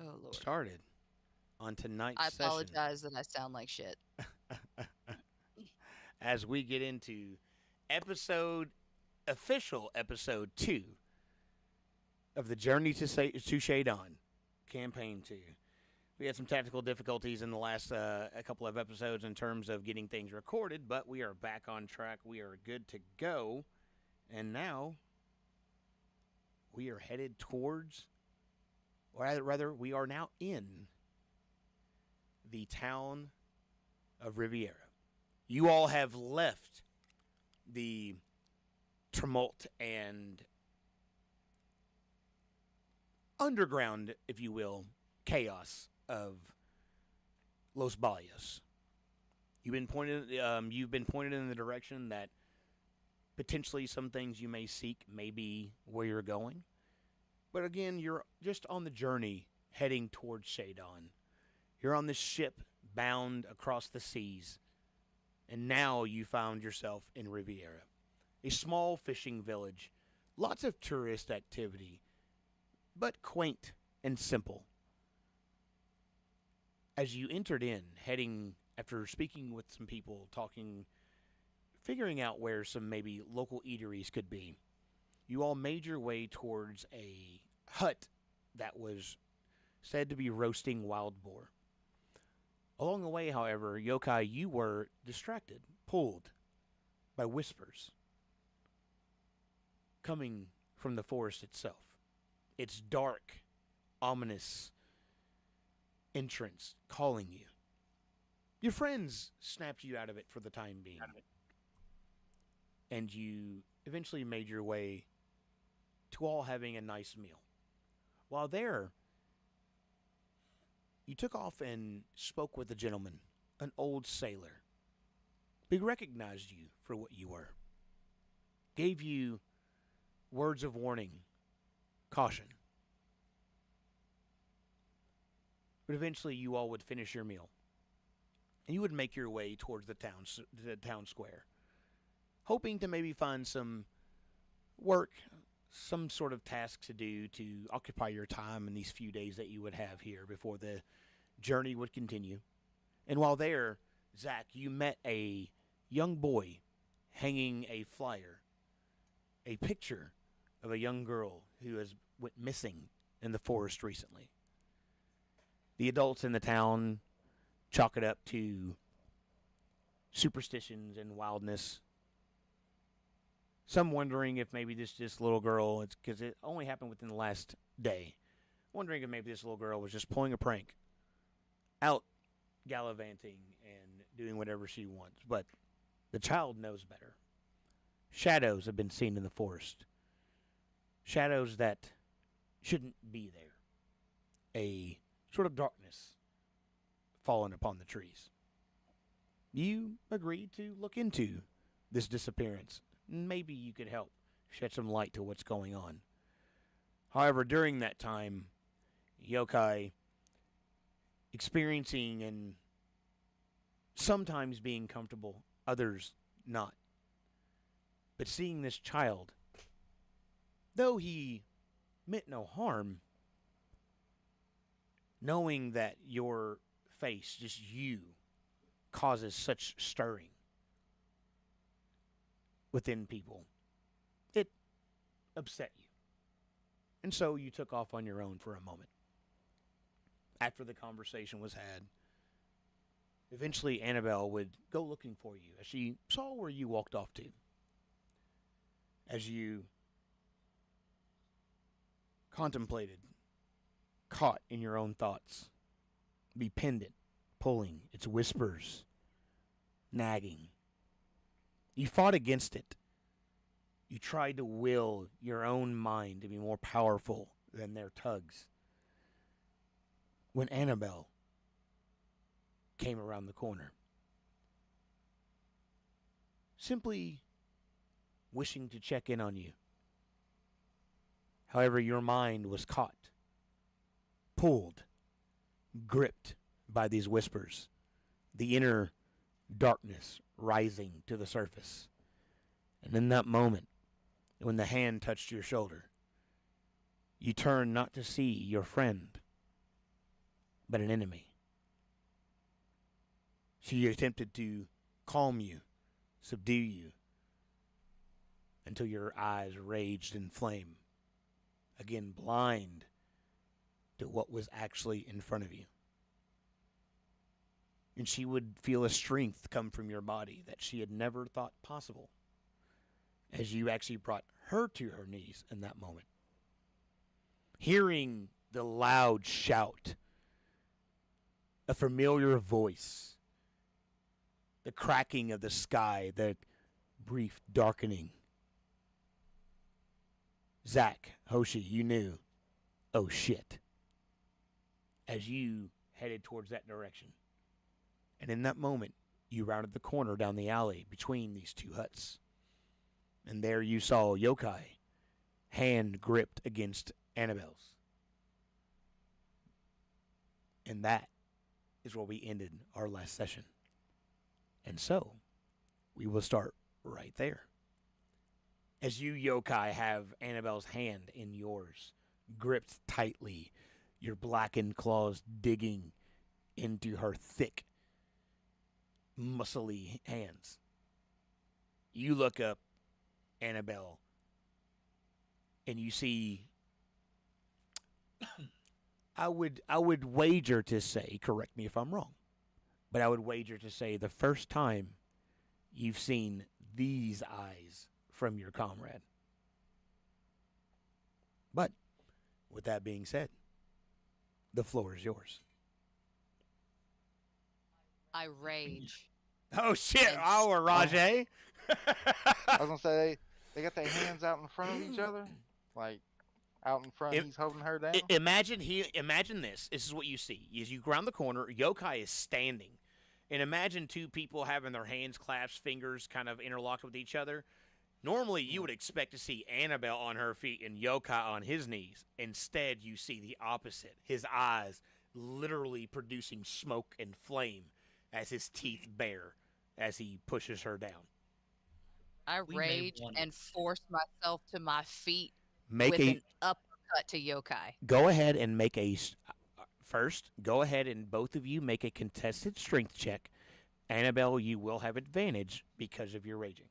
Oh, Lord. started on tonight's I session apologize that I sound like shit. as we get into episode official episode 2 of the Journey to Sheidan campaign 2. We had some technical difficulties in the last a couple of episodes in terms of getting things recorded, but we are back on track. We are good to go. And now we are headed towards, or rather, we are now in the town of Riviera. You all have left the tumult and underground, if you will, chaos of Los Barrios. You've been pointed in the direction that potentially some things you may seek may be where you're going. But again, you're just on the journey heading towards Sheidan. You're on this ship bound across the seas, and now you found yourself in Riviera, a small fishing village, lots of tourist activity, but quaint and simple. As you entered in, heading after speaking with some people, talking, figuring out where some maybe local eateries could be, you all made your way towards a hut that was said to be roasting wild boar. Along the way, however, Yokai, you were distracted, pulled by whispers coming from the forest itself. Its dark, ominous entrance calling you. Your friends snapped you out of it for the time being, and you eventually made your way to all having a nice meal. While there, you took off and spoke with a gentleman, an old sailor. He recognized you for what you were, gave you words of warning, caution. But eventually, you all would finish your meal, and you would make your way towards the town square, hoping to maybe find some work, some sort of task to do to occupy your time in these few days that you would have here before the journey would continue. And while there, Zach, you met a young boy hanging a flyer, a picture of a young girl who has went missing in the forest recently. The adults in the town chalk it up to superstitions and wildness. Some wondering if maybe this little girl, it's because it only happened within the last day, wondering if maybe this little girl was just pulling a prank, out gallivanting and doing whatever she wants. But the child knows better. Shadows have been seen in the forest. Shadows that shouldn't be there. A sort of darkness fallen upon the trees. You agreed to look into this disappearance. Maybe you could help shed some light to what's going on. However, during that time, Yokai, experiencing and sometimes being comfortable, others not. But seeing this child, though he meant no harm, knowing that your face, just you, causes such stirring within people, it upset you. And so you took off on your own for a moment. After the conversation was had, eventually Annabelle would go looking for you as she saw where you walked off to. As you contemplated, caught in your own thoughts, be pendant, pulling, its whispers, nagging. You fought against it. You tried to will your own mind to be more powerful than their tugs. When Annabelle came around the corner, simply wishing to check in on you. However, your mind was caught, pulled, gripped by these whispers, the inner darkness rising to the surface. And in that moment, when the hand touched your shoulder, you turned not to see your friend, but an enemy. She attempted to calm you, subdue you, until your eyes raged in flame, again blind to what was actually in front of you. And she would feel a strength come from your body that she had never thought possible, as you actually brought her to her knees in that moment. Hearing the loud shout, a familiar voice, the cracking of the sky, the brief darkening. Zach, Hoshi, you knew, oh shit, as you headed towards that direction. And in that moment, you rounded the corner down the alley between these two huts. And there you saw Yokai, hand gripped against Annabelle's. And that is where we ended our last session. And so, we will start right there. As you, Yokai, have Annabelle's hand in yours, gripped tightly, your blackened claws digging into her thick, muscly hands. You look up, Annabelle, and you see, I would wager to say, correct me if I'm wrong, but I would wager to say the first time you've seen these eyes from your comrade. But with that being said, the floor is yours. I rage. Oh shit! And Our Rajay. I was gonna say they got their hands out in front of each other, like out in front. He's holding her down. Imagine this. This is what you see. As you round the corner, Yokai is standing, and imagine two people having their hands clasped, fingers kind of interlocked with each other. Normally, you would expect to see Annabelle on her feet and Yokai on his knees. Instead, you see the opposite. His eyes literally producing smoke and flame as his teeth bare as he pushes her down. I rage and force myself to my feet with an uppercut to Yokai. Go ahead and make a... First, go ahead and both of you make a contested strength check. Annabelle, you will have advantage because of your raging.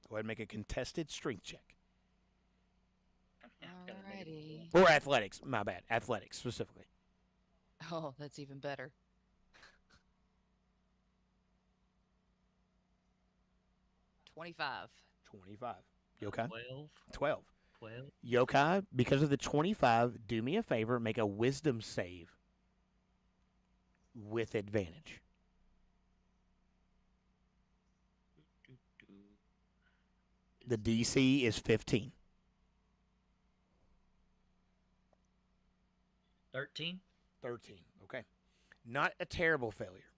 Go ahead and make a contested strength check. Alrighty. Or athletics. My bad. Athletics, specifically. Oh, that's even better. 25. 25. Yokai? 12. 12. Yokai, because of the 25, do me a favor, make a wisdom save with advantage. The DC is 15. 13. 13. Okay. Not a terrible failure.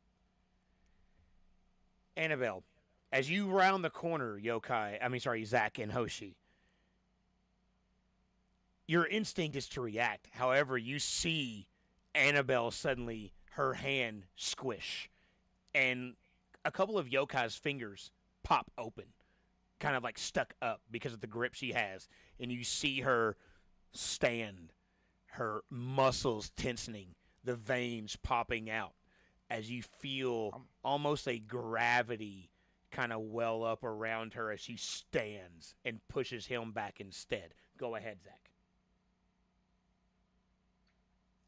Annabelle, as you round the corner, Zach and Hoshi, your instinct is to react. However, you see Annabelle suddenly, her hand squish, and a couple of Yokai's fingers pop open, kind of like stuck up because of the grip she has, and you see her stand, her muscles tensing, the veins popping out, as you feel almost a gravity kind of well up around her as she stands and pushes him back instead. Go ahead, Zach.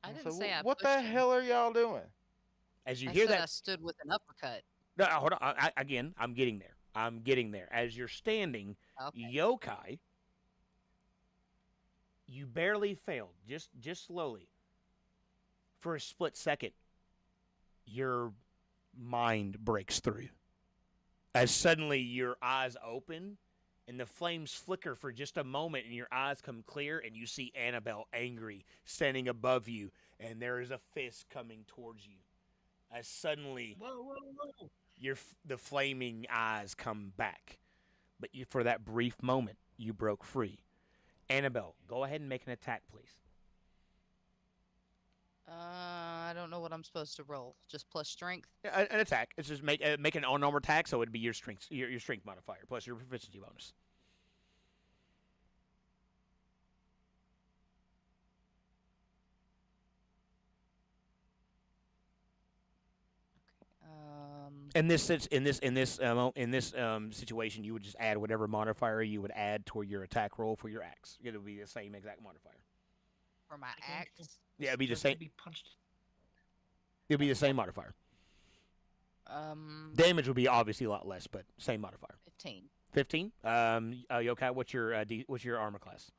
I didn't say I What pushed the him. hell are y'all doing? As you I hear said that, I stood with an uppercut. no, hold on. I'm getting there. As you're standing, Okay. Yokai, you barely failed, just slowly. For a split second, your mind breaks through. As suddenly your eyes open and the flames flicker for just a moment and your eyes come clear and you see Annabelle angry standing above you and there is a fist coming towards you. As suddenly Whoa. the flaming eyes come back. But for that brief moment, you broke free. Annabelle, go ahead and make an attack, please. I don't know what I'm supposed to roll. Just plus strength. An attack. It's just make an all-number attack, so it'd be your strength modifier plus your proficiency bonus. In this situation, you would just add whatever modifier you would add toward your attack roll for your axe. It would be the same exact modifier. For my axe. Yeah, it'd be the Just to same. be punched. It'd be the same modifier. Damage would be obviously a lot less, but same modifier. 15. 15. Yokai, what's your armor class?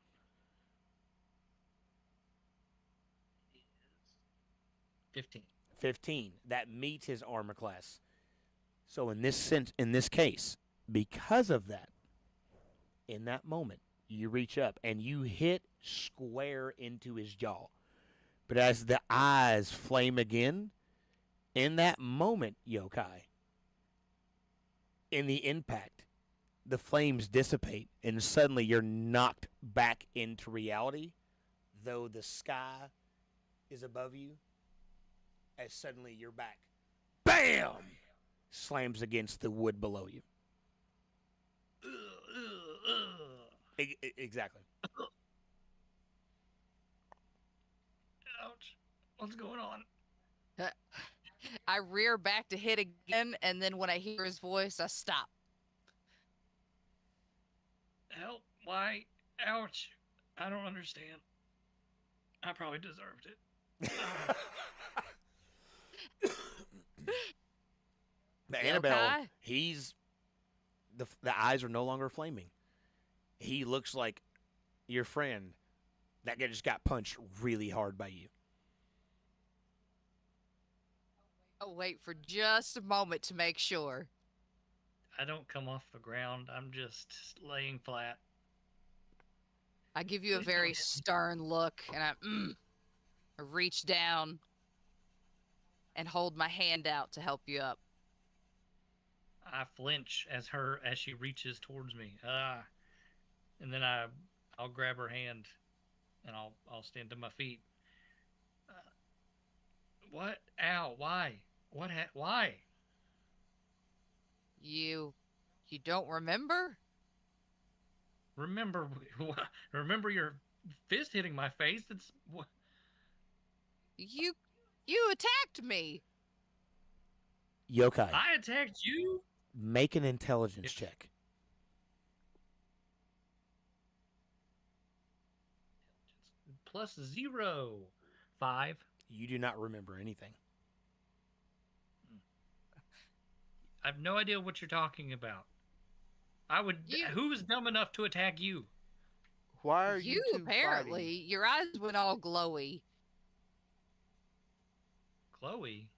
15. 15. That meets his armor class. So in this case, because of that, in that moment, you reach up and you hit square into his jaw. But as the eyes flame again, in that moment, Yokai, in the impact, the flames dissipate and suddenly you're knocked back into reality, though the sky is above you, as suddenly your back, BAM! Slams against the wood below you. Exactly. Ouch. What's going on? I rear back to hit again, and then when I hear his voice, I stop. Help. Why? Ouch. I don't understand. I probably deserved it. But Annabelle, the eyes are no longer flaming. He looks like your friend that guy just got punched really hard by you. I'll wait for just a moment to make sure. I don't come off the ground. I'm just laying flat. I give you a very stern look, and I reach down and hold my hand out to help you up. I flinch as she reaches towards me. And then I'll grab her hand, and I'll stand to my feet. What? Ow! Why? Why? You don't remember? Remember your fist hitting my face? That's what. You attacked me. Yokai, I attacked you? make an intelligence check. +0. 5. You do not remember anything. I have no idea what you're talking about. Who's dumb enough to attack you? Why are you two apparently fighting? your eyes went all glowy. Chloe?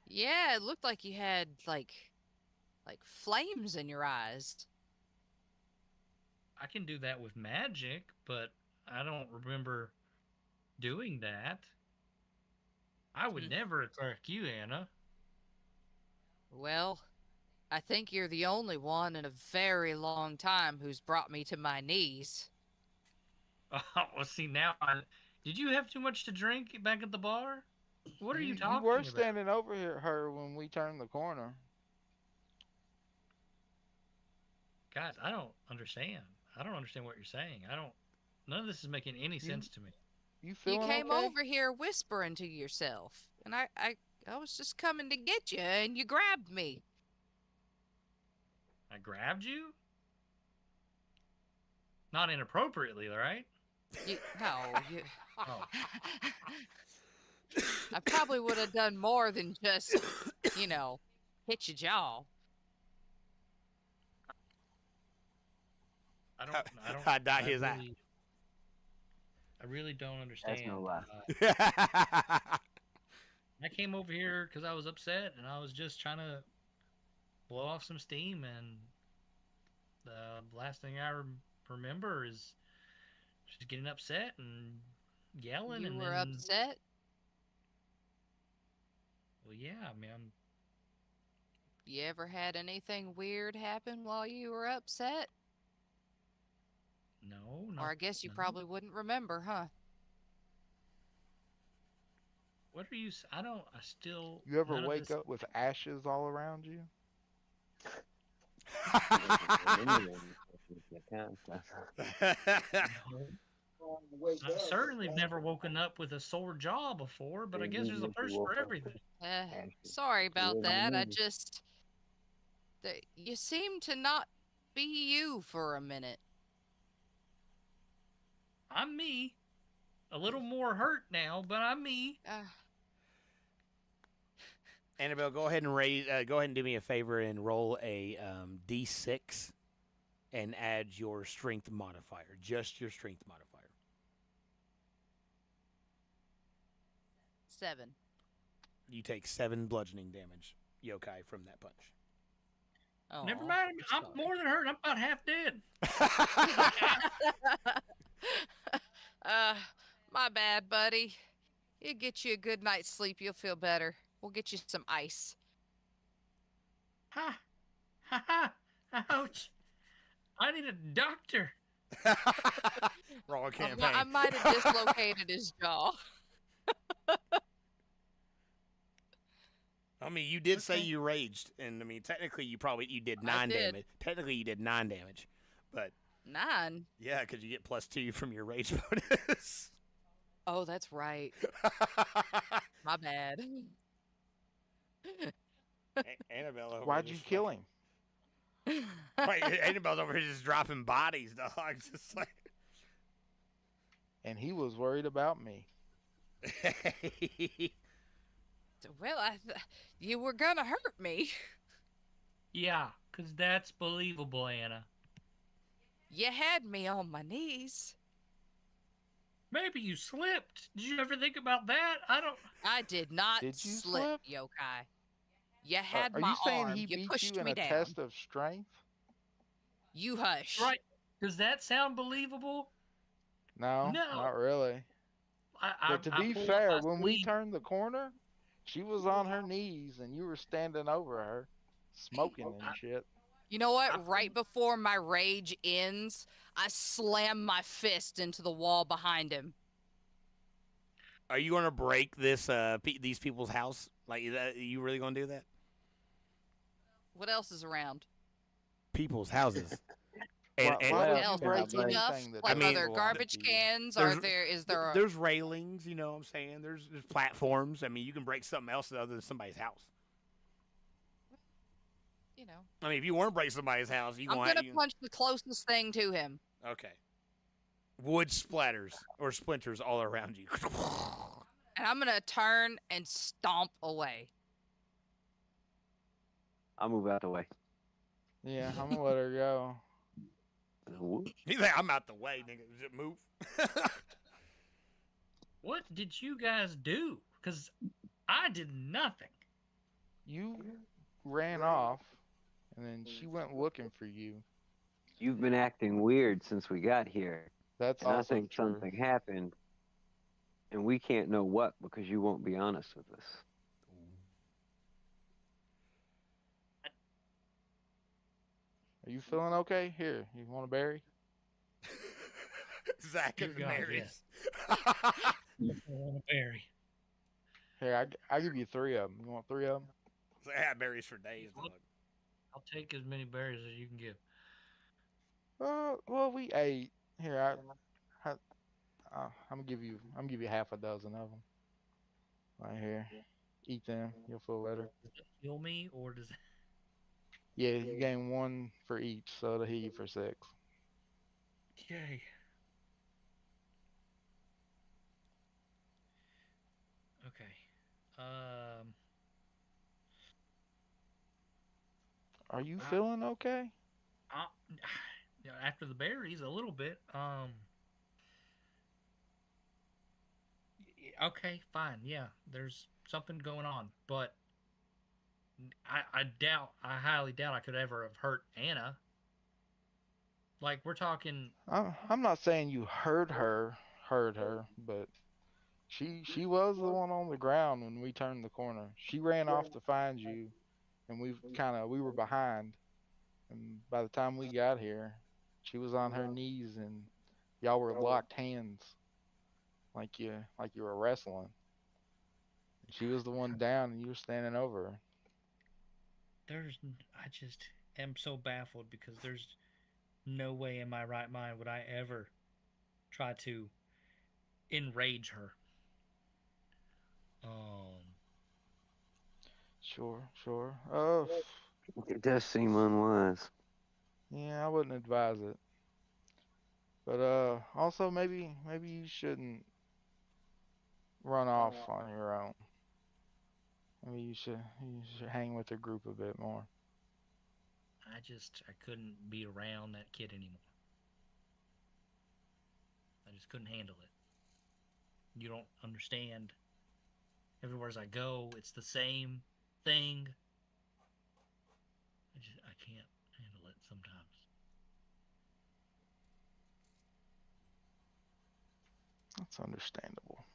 Yeah, it looked like you had like flames in your eyes. I can do that with magic, but I don't remember doing that. I would never attack you, Anna. Well, I think you're the only one in a very long time who's brought me to my knees. Oh, well, see, now did you have too much to drink back at the bar? What are you talking about? You were standing over her when we turned the corner. Guys, I don't understand. I don't understand what you're saying. None of this is making any sense to me. You came okay? over here whispering to yourself, and I was just coming to get you, and you grabbed me. I grabbed you? Not inappropriately, right? No. Oh. I probably would have done more than just, hit your jaw. I don't. I dot his eye. I really don't understand. That's no lie. I came over here because I was upset, and I was just trying to blow off some steam, and the last thing I remember is just getting upset and yelling. You and were then, upset? Well, yeah, I mean, You ever had anything weird happen while you were upset? no. Or I guess you probably wouldn't remember, huh? What are you? I still. You ever wake up with ashes all around you? No. I certainly have never woken up with a sore jaw before, but I guess there's a first for everything. Sorry about that. You seem to not be you for a minute. I'm me. A little more hurt now, but I'm me. Annabelle, go ahead and go ahead and do me a favor and roll a D6 and add your strength modifier, just your strength modifier. 7. You take 7 bludgeoning damage, yokai, from that punch. Oh, Never mind. I'm more than hurt. I'm about half dead. My bad, buddy. It'll get you a good night's sleep. You'll feel better. We'll get you some ice. Ha! Ha ha! Ouch! I need a doctor. Wrong campaign. I might have dislocated his jaw. I mean, you did say you raged, and I mean, technically, you did 9 damage. Technically, you did 9 damage, but 9. Yeah, because you get +2 from your rage bonus. Oh, that's right. My bad. Annabelle. Why'd you kill him? Right, Annabelle's over here just dropping bodies, dog. Just like. And he was worried about me. Well, you were gonna hurt me. Yeah, because that's believable, Anna. You had me on my knees. Maybe you slipped. Did you ever think about that? I did not Did you slip, slip? yokai. You had Are my you saying arm. he You beat pushed you in me a down. test of strength? You hush. Right. Does that sound believable? No, No. not really. But to be fair, when we turned the corner, she was on her knees and you were standing over her, smoking and shit. You know what? Right before my rage ends, I slam my fist into the wall behind him. Are you going to break this these people's house? Like, you really going to do that? What else is around? People's houses. Why what don't else? you break Like enough? anything that Like, doesn't are there belong garbage to you? cans? Is there? There's railings, you know what I'm saying? There's platforms. I mean, you can break something else other than somebody's house. You know. I mean, if you want to break somebody's house, I'm gonna punch the closest thing to him. Okay. Wood splatters or splinters all around you. And I'm gonna turn and stomp away. I'll move out the way. Yeah, I'm gonna let her go. He's like, I'm out the way, nigga. Just move. What did you guys do? Because I did nothing. You ran off, and then she went looking for you. You've been acting weird since we got here. That's and I also think true. something happened, and we can't know what because you won't be honest with us. Are you feeling okay? Here, you want a berry? Zach Dear and God, Mary's. I want a berry. Here, I give you 3 of them. You want 3 of them? I had berries for days, dog. I'll take as many berries as you can give. Well, we ate. Here, I'm gonna give you half a dozen of them. Right here. Eat them. You'll feel better. Does it kill me or does it? Yeah, you gain 1 for each, so it'll heal you for 6. Yay. Okay. Are you feeling okay? After the berries, a little bit. Okay, fine. Yeah, there's something going on, but I highly doubt I could ever have hurt Anna. Like, we're talking. I'm not saying you hurt her, but she was the one on the ground when we turned the corner. She ran off to find you, and we were behind. And by the time we got here, she was on her knees and y'all were locked hands, like you were wrestling. She was the one down, and you were standing over her. I just am so baffled because there's no way in my right mind would I ever try to enrage her. Um, Sure, sure. It does seem unwise. Yeah, I wouldn't advise it. But also maybe you shouldn't run off on your own. Maybe you should hang with the group a bit more. I couldn't be around that kid anymore. I just couldn't handle it. You don't understand. Everywhere as I go, it's the same thing. I can't handle it sometimes. That's understandable.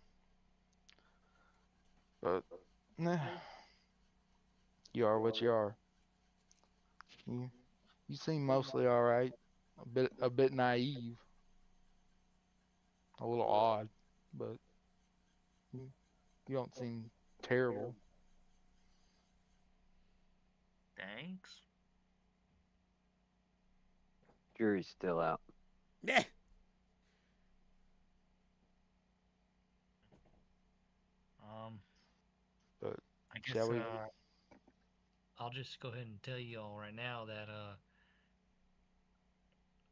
But nah, you are what you are. You you seem mostly all right. A bit naive, a little odd, but you, you don't seem terrible. Thanks. Jury's still out. Yeah. Um, But I guess shall we? I'll just go ahead and tell you all right now that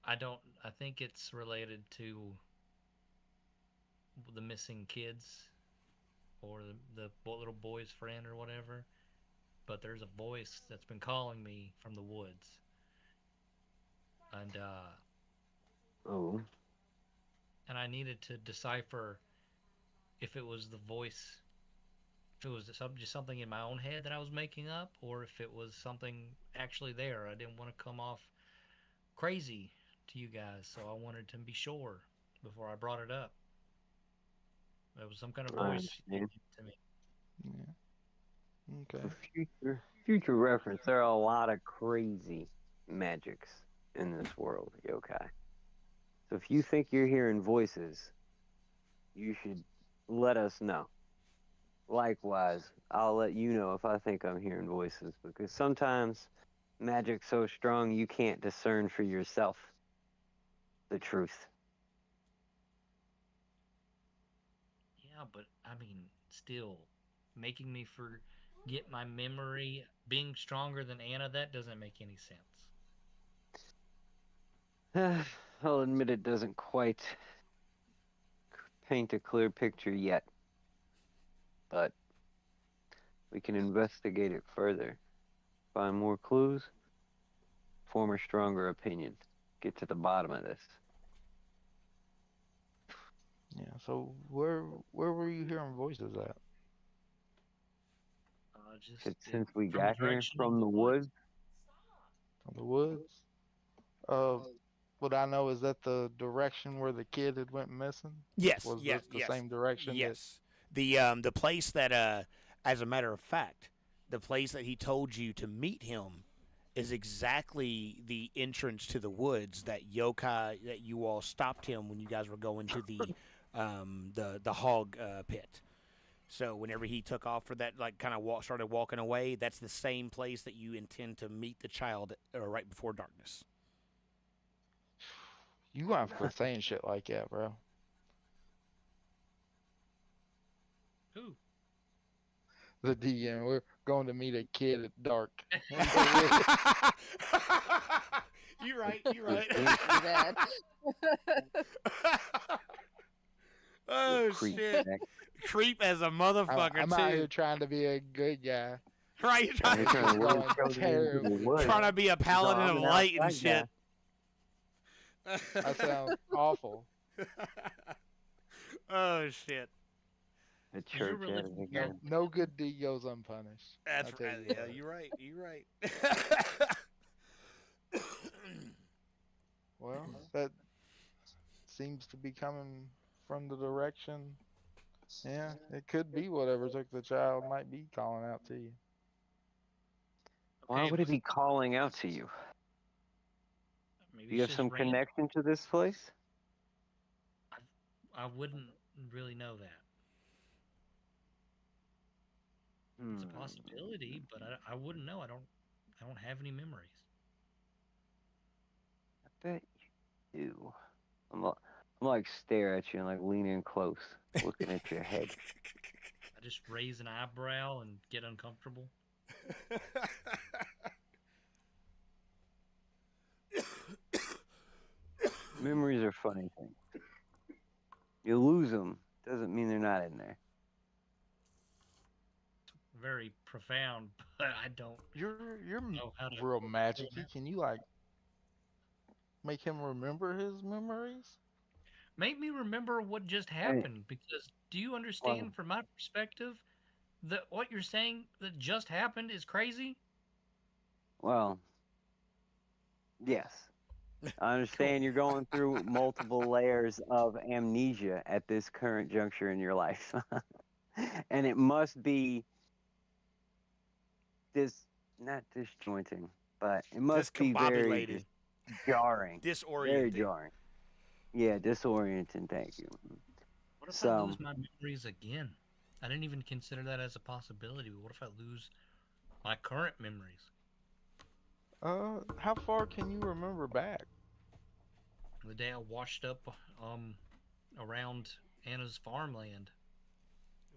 I don't. I think it's related to the missing kids or the little boy's friend or whatever. But there's a voice that's been calling me from the woods, and Oh, I needed to decipher if it was the voice, if it was just something in my own head that I was making up, or if it was something actually there. I didn't want to come off crazy to you guys, so I wanted to be sure before I brought it up. It was some kind of I voice understand. to me. Yeah. For Okay. future reference, there are a lot of crazy magics in this world, yokai. So if you think you're hearing voices, you should let us know. Likewise, I'll let you know if I think I'm hearing voices because sometimes magic's so strong you can't discern for yourself the truth. Yeah, but I mean, still, making me forget my memory, being stronger than Anna, that doesn't make any sense. I'll admit it doesn't quite paint a clear picture yet, but we can investigate it further, find more clues, form a stronger opinion, get to the bottom of this. Yeah. So where were you hearing voices at? Just Since we from the got here direction of from the the woods. woods, From the woods? Uh, what I know is that the direction where the kid had went missing. Yes, Was yes, this the yes, same direction that? yes. The place that as a matter of fact, the place that he told you to meet him is exactly the entrance to the woods that yokai that you all stopped him when you guys were going to the hog pit. So whenever he took off for that, like kind of started walking away, that's the same place that you intend to meet the child right before darkness. You gonna have to quit saying shit like that, bro. Who? The DM. We're going to meet a kid at dark in the woods. You're right. You're right. Do that. Oh creep shit! back. Creep as a I'm, motherfucker I'm out here too. trying to be a good guy. Right? You're Now trying, you're It's trying to just lure going children into the terribly woods. trying to wrong. be a So paladin I'm of an light and outside shit. That sounds awful. Oh shit! guy. A You're church really out of the No, guy. no good deed goes unpunished. I That's tell right. you Yeah, what. you're right. You're right. Well, that seems to be coming from the direction. Yeah, it could be whatever took the child might be calling out to you. Why Okay, would he but be calling out to you? maybe Do you it's have just some random. connection to this place? I wouldn't really know that. It's a Hmm. possibility, but I wouldn't know. I don't have any memories. I bet you do. I'm, al- I'm like stare at you and like lean in close, looking at your head. I just raise an eyebrow and get uncomfortable. Memories are funny things. You lose them doesn't mean they're not in there. Very profound, but I don't You're know how to. real magicy. Can you like make him remember his memories? Make me remember what just Hey, happened, because do you well, understand from my perspective that what you're saying that just happened is crazy? well, yes. I Cool. understand you're going through multiple layers of amnesia at this current juncture in your life. And it must be not disjointing, but it must be very Discombobulated, jarring. Very disorienting. jarring. Yeah, disorienting, thank you. What if I So, lose my memories again? I didn't even consider that as a possibility, but what if I lose my current memories? How far can you remember back? The day I washed up um around Anna's farmland.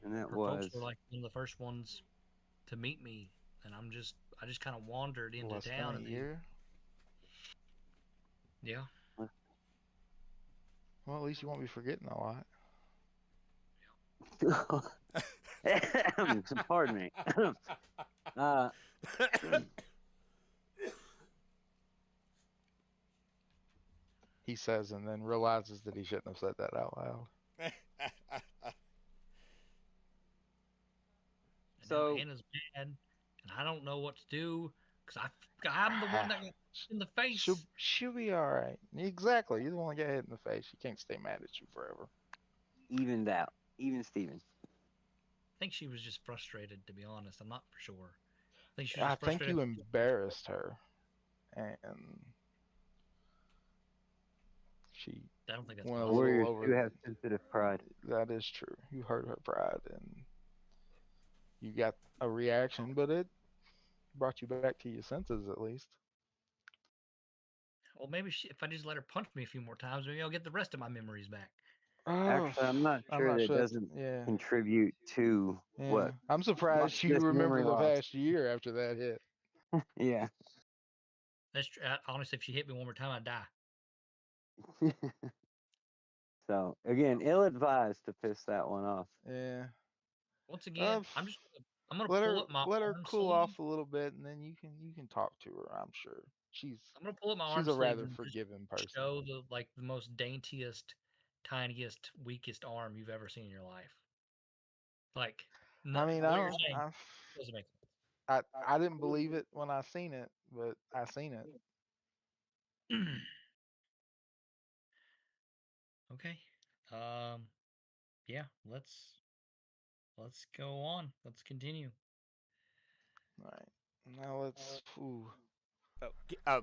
and that Her folks was were like one of the first ones to meet me, and I just kind of wandered into Less than town, a and they, year. yeah. Well, at least you won't be forgetting a lot. pardon me. uh, He says, and then realizes that he shouldn't have said that out loud. And now so Anna's mad, and I don't know what to do because I'm the one that got hit in the She'll face. she'll be all right. Exactly. You're the one that got hit in the face. She can't stay mad at you forever. evened out, even Steven. I think she was just frustrated, to be honest. I'm not for sure. I think she was I just think frustrated. you embarrassed her, and she I don't think that's went a possible. little Warriors over. do have sensitive pride. That is true. You hurt her pride, and you got a reaction, but it brought you back to your senses at least. Well, maybe if I just let her punch me a few more times, maybe I'll get the rest of my memories back. Oh, Actually, I'm not I'm sure not that sure. doesn't Yeah, contribute to yeah. what I'm surprised you this remember memory the loss. past year after that hit. Yeah. That's true. Honestly, if she hit me one more time, I'd die. So again, ill-advised to piss that one off. Yeah. Once Uh, again, f- I'm gonna let pull her up my let her arm cool sleeve. off a little bit, and then you can talk to her. I'm sure I'm gonna pull up my she's arm a sleeve rather and just forgiving person. show the most daintiest, tiniest, weakest arm you've ever seen in your life. Like, I mean, what you're saying I doesn't make I didn't believe it when I seen it, but I seen it. sense. Okay. Um. Yeah. Let's go on. Let's continue. All right. Now let's. Ooh,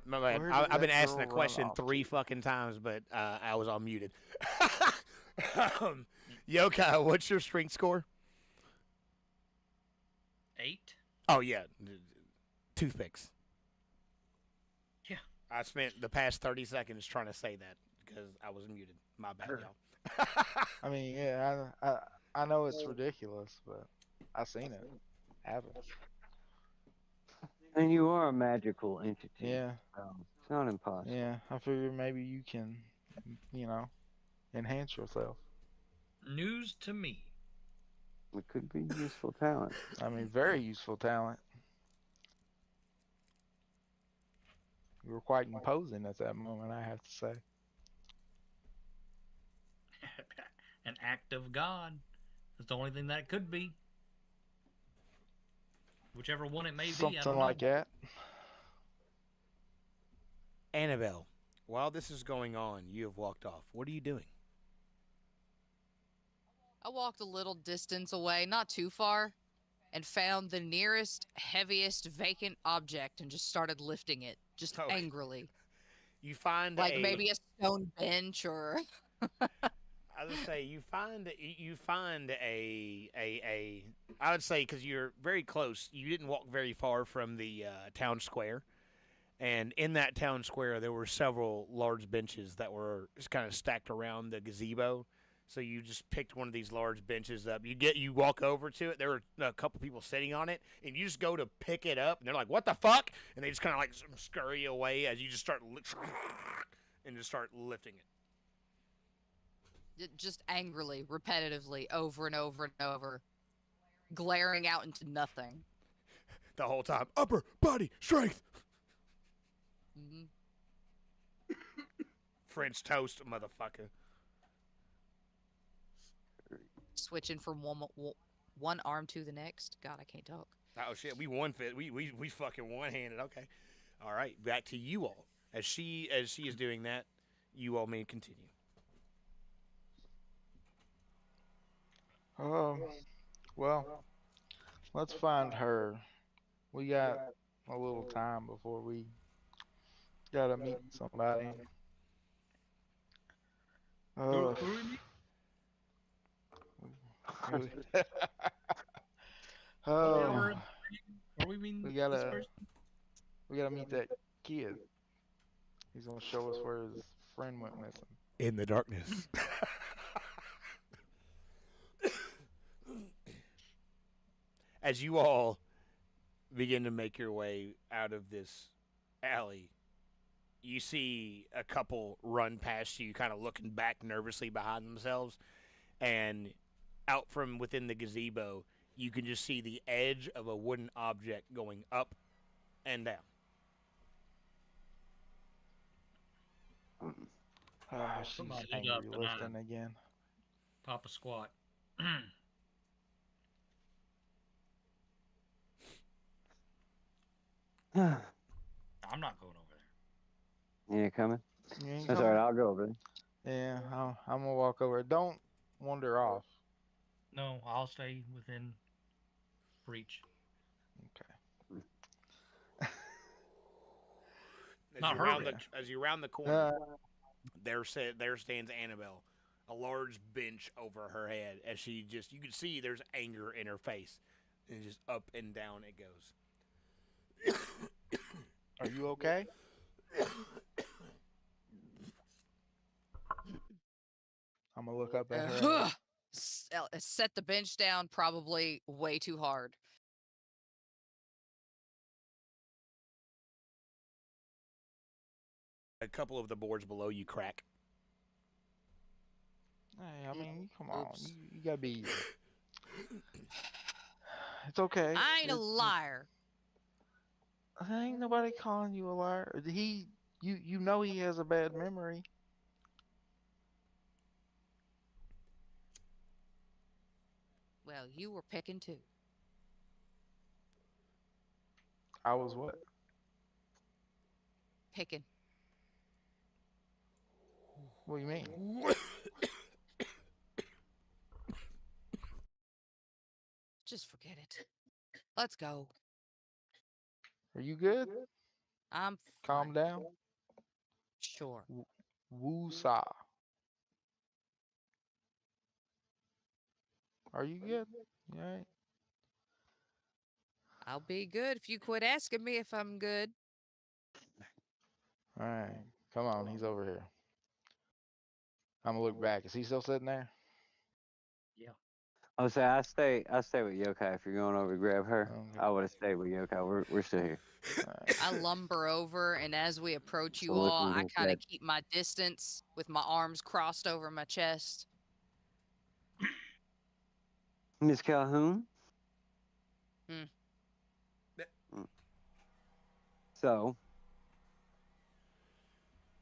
My bad. where did I've been that asking girl a run question off three to? fucking times, but I was all muted. Yokai, what's your strength score? 8. Oh yeah, toothpicks. Yeah. I spent the past 30 seconds trying to say that because I was muted. My bad, Sure. y'all. I mean, yeah, I know it's ridiculous, but I seen it happen. And you are a magical entity, Yeah, so it's not impossible. yeah. I figure maybe you can, you know, enhance yourself. News to me. It could be useful talent. I mean, very useful talent. You were quite imposing at that moment, I have to say. An act of God. That's the only thing that could be. Whichever one it may be, I Something don't know. like that. Annabelle, while this is going on, you have walked off. What are you doing? I walked a little distance away, not too far, and found the nearest, heaviest vacant object and just started lifting it, just Okay. angrily. You find Like a. maybe a stone bench or. I would say you find a. I would say because you're very close. You didn't walk very far from the town square. And in that town square, there were several large benches that were just kind of stacked around the gazebo. So you just picked one of these large benches up. You walk over to it. There were a couple people sitting on it, and you just go to pick it up, and they're like, "What the fuck?" And they just kind of like scurry away as you just start and just start lifting it. Just angrily, repetitively, over and over and over, glaring out into nothing. The whole time, upper body strength. Mm-hmm. French toast, motherfucker. Switching from one arm to the next. God, I can't talk. Oh shit, we won fit. We fucking one handed. Okay, all right. Back to you all. As she is doing that, you all may continue. Well, let's find her. We got a little time before we gotta meet somebody. Who are we meeting? Oh, Are we meeting we this gotta person? meet that kid. He's gonna show us where his friend went missing. In the darkness. As you all begin to make your way out of this alley, you see a couple run past you, kind of looking back nervously behind themselves, and out from within the gazebo, you can just see the edge of a wooden object going up and down. She's Put my hood angry up and lifting again. pop a squat. I'm not going over there. You ain't coming? You ain't That's coming? alright, I'll go over there. Yeah, I'm gonna walk over. Don't wander off. No, I'll stay within reach. Okay. As Not you her round reach. as you round the corner, there stands Annabelle, a large bench over her head. As you can see, there's anger in her face, and just up and down it goes. Are you okay? I'm gonna look up at her. Set the bench down probably way too hard. A couple of the boards below you crack. Hey, I mean, come on. Oops. You gotta be. It's okay. I ain't a liar. Ain't nobody calling you a liar. You know he has a bad memory. Well, you were picking too. I was what? Picking. What do you mean? Just forget it. Let's go. Are you good? I'm Calm fine. down. Sure. Woo-saw. Are you good? You alright? I'll be good if you quit asking me if I'm good. Alright. Come on, he's over here. I'm gonna look back. Is he still sitting there? Yeah. I would say I stay with Yokai if you're going over to grab her. Okay. I would have stayed with Yokai. We're still here. Alright. I lumber over, and as we approach you So look, all, we I don't kind of get- keep my distance with my arms crossed over my chest. Miss Calhoun? Hmm. So,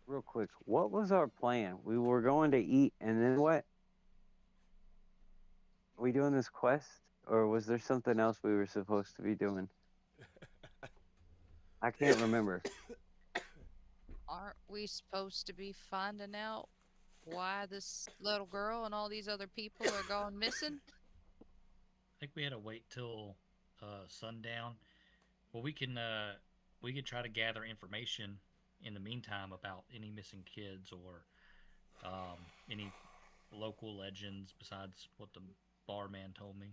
real quick, what was our plan? We were going to eat, and then what? Are we doing this quest, or was there something else we were supposed to be doing? I can't remember. Aren't we supposed to be finding out why this little girl and all these other people are gone missing? I think we had to wait till sundown. Well, we could try to gather information in the meantime about any missing kids or any local legends besides what the barman told me.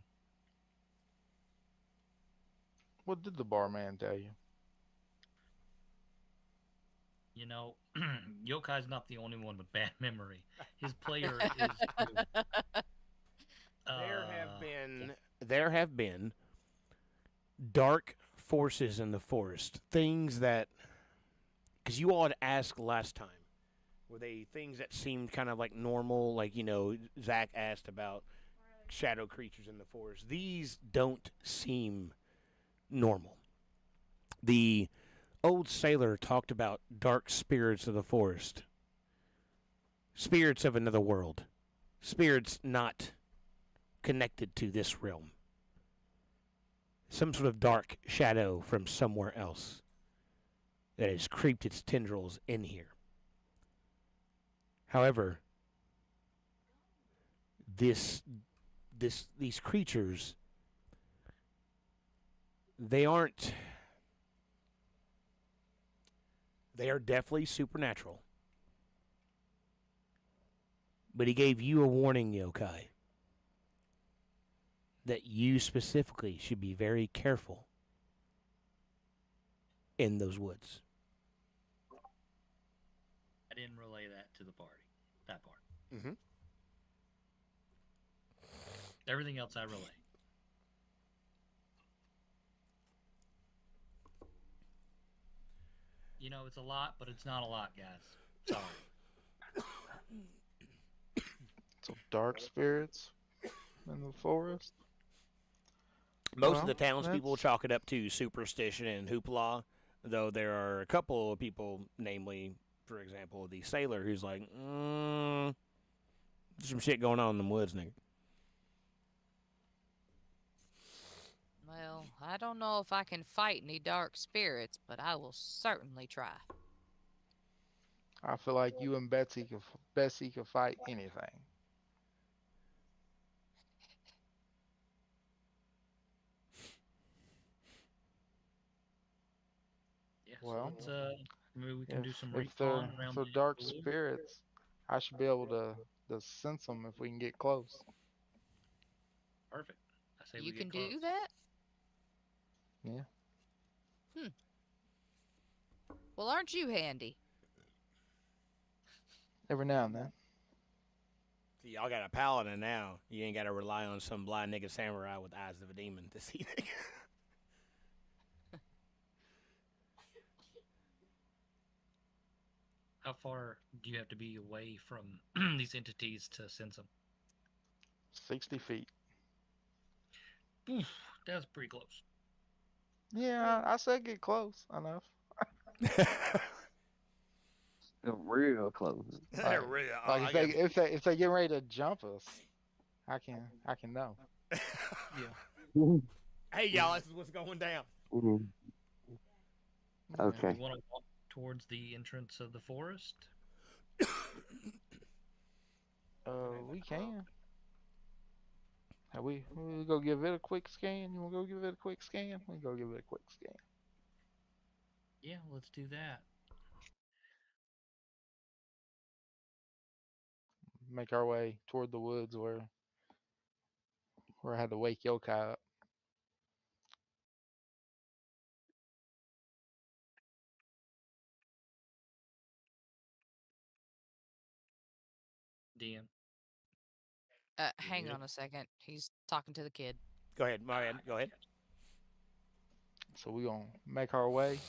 What did the barman tell you? You know, Yokai's not the only one with bad memory. His player is too. There have Uh, been there have been dark forces in the forest. Things that, because you all had asked last time, were they things that seemed kind of like normal? Like, Zach asked about shadow creatures in the forest. These don't seem normal. The old sailor talked about dark spirits of the forest, spirits of another world, spirits not connected to this realm. Some sort of dark shadow from somewhere else that has creeped its tendrils in here. However, this these creatures, they aren't they are definitely supernatural. But he gave you a warning, Yokai, that you specifically should be very careful in those woods. I didn't relay that to the party. That part. Mm-hmm. Everything else I relay. You know, it's a lot, but it's not a lot, guys. Sorry. So dark spirits in the forest. Most of Well, the townspeople that's chalk it up to superstition and hoopla, though there are a couple of people, namely, for example, the sailor, who's like, there's some shit going on in the woods, nigga. Well, I don't know if I can fight any dark spirits, but I will certainly try. I feel like you and Betsy could fight anything. Yeah, so Well, let's maybe we can if do some if recon they're if around they're the dark wood. spirits, I should be able to sense them if we can get close. Perfect. I say we You get can close. do that? Yeah. Hmm. Well, aren't you handy? Every now and then. See, y'all got a paladin now. You ain't got to rely on some blind nigga samurai with eyes of a demon to see nigga. How far do you have to be away from these entities to sense them? 60 feet. Oof, that's pretty close. Yeah, I said get close enough. Real close. Like, Really, like I if they got if they get ready to jump us, I can know. Yeah. Hey, y'all, this is what's going down. Mhm. Yeah. Do we Okay. want to walk towards the entrance of the forest? We can. We go give it a quick scan. You wanna go give it a quick scan? We go give it a quick scan. Yeah, let's do that. Make our way toward the woods where I had to wake Yokai up. DM. You Hang muted? on a second. He's talking to the kid. Go ahead, my bad. Go ahead. So we gonna make our way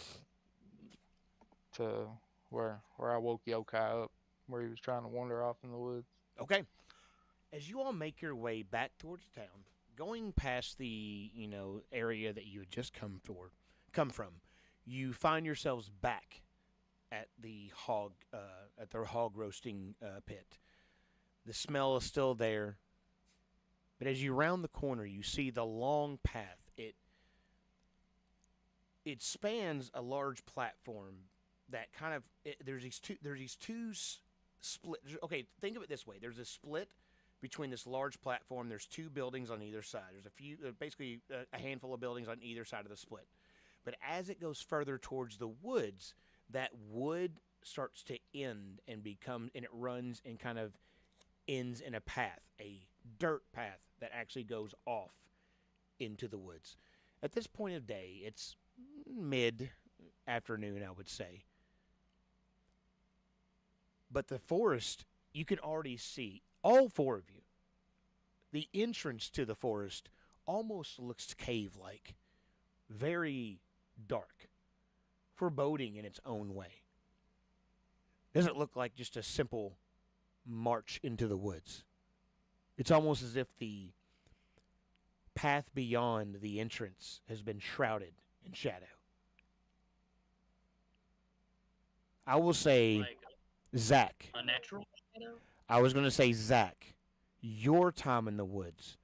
to where I woke Yokai up, where he was trying to wander off in the woods. Okay. As you all make your way back towards town, going past the area that you had just come from, you find yourselves back at the at their hog roasting pit. The smell is still there, but as you round the corner, you see the long path. It spans a large platform that kind of there's these two split. Okay, think of it this way: there's a split between this large platform. There's two buildings on either side. There's basically a handful of buildings on either side of the split. But as it goes further towards the woods, that wood starts to end and it runs and kind of ends in a path, a dirt path that actually goes off into the woods. At this point of day, it's mid afternoon, I would say. But the forest, you can already see, all four of you, the entrance to the forest almost looks cave-like. Very dark. Foreboding in its own way. Doesn't look like just a simple march into the woods. It's almost as if the path beyond the entrance has been shrouded in shadow. I will say, Like Zach. a natural shadow? I was going to say, Zach, your time in the woods,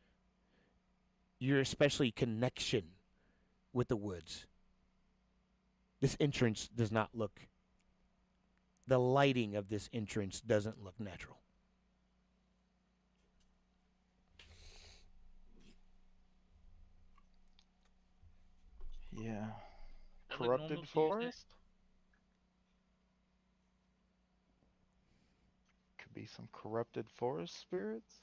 your especially connection with the woods. This entrance does not look, the lighting of this entrance doesn't look natural. Yeah. Does it look normal Corrupted to you, Zach? forest? Could be some corrupted forest spirits.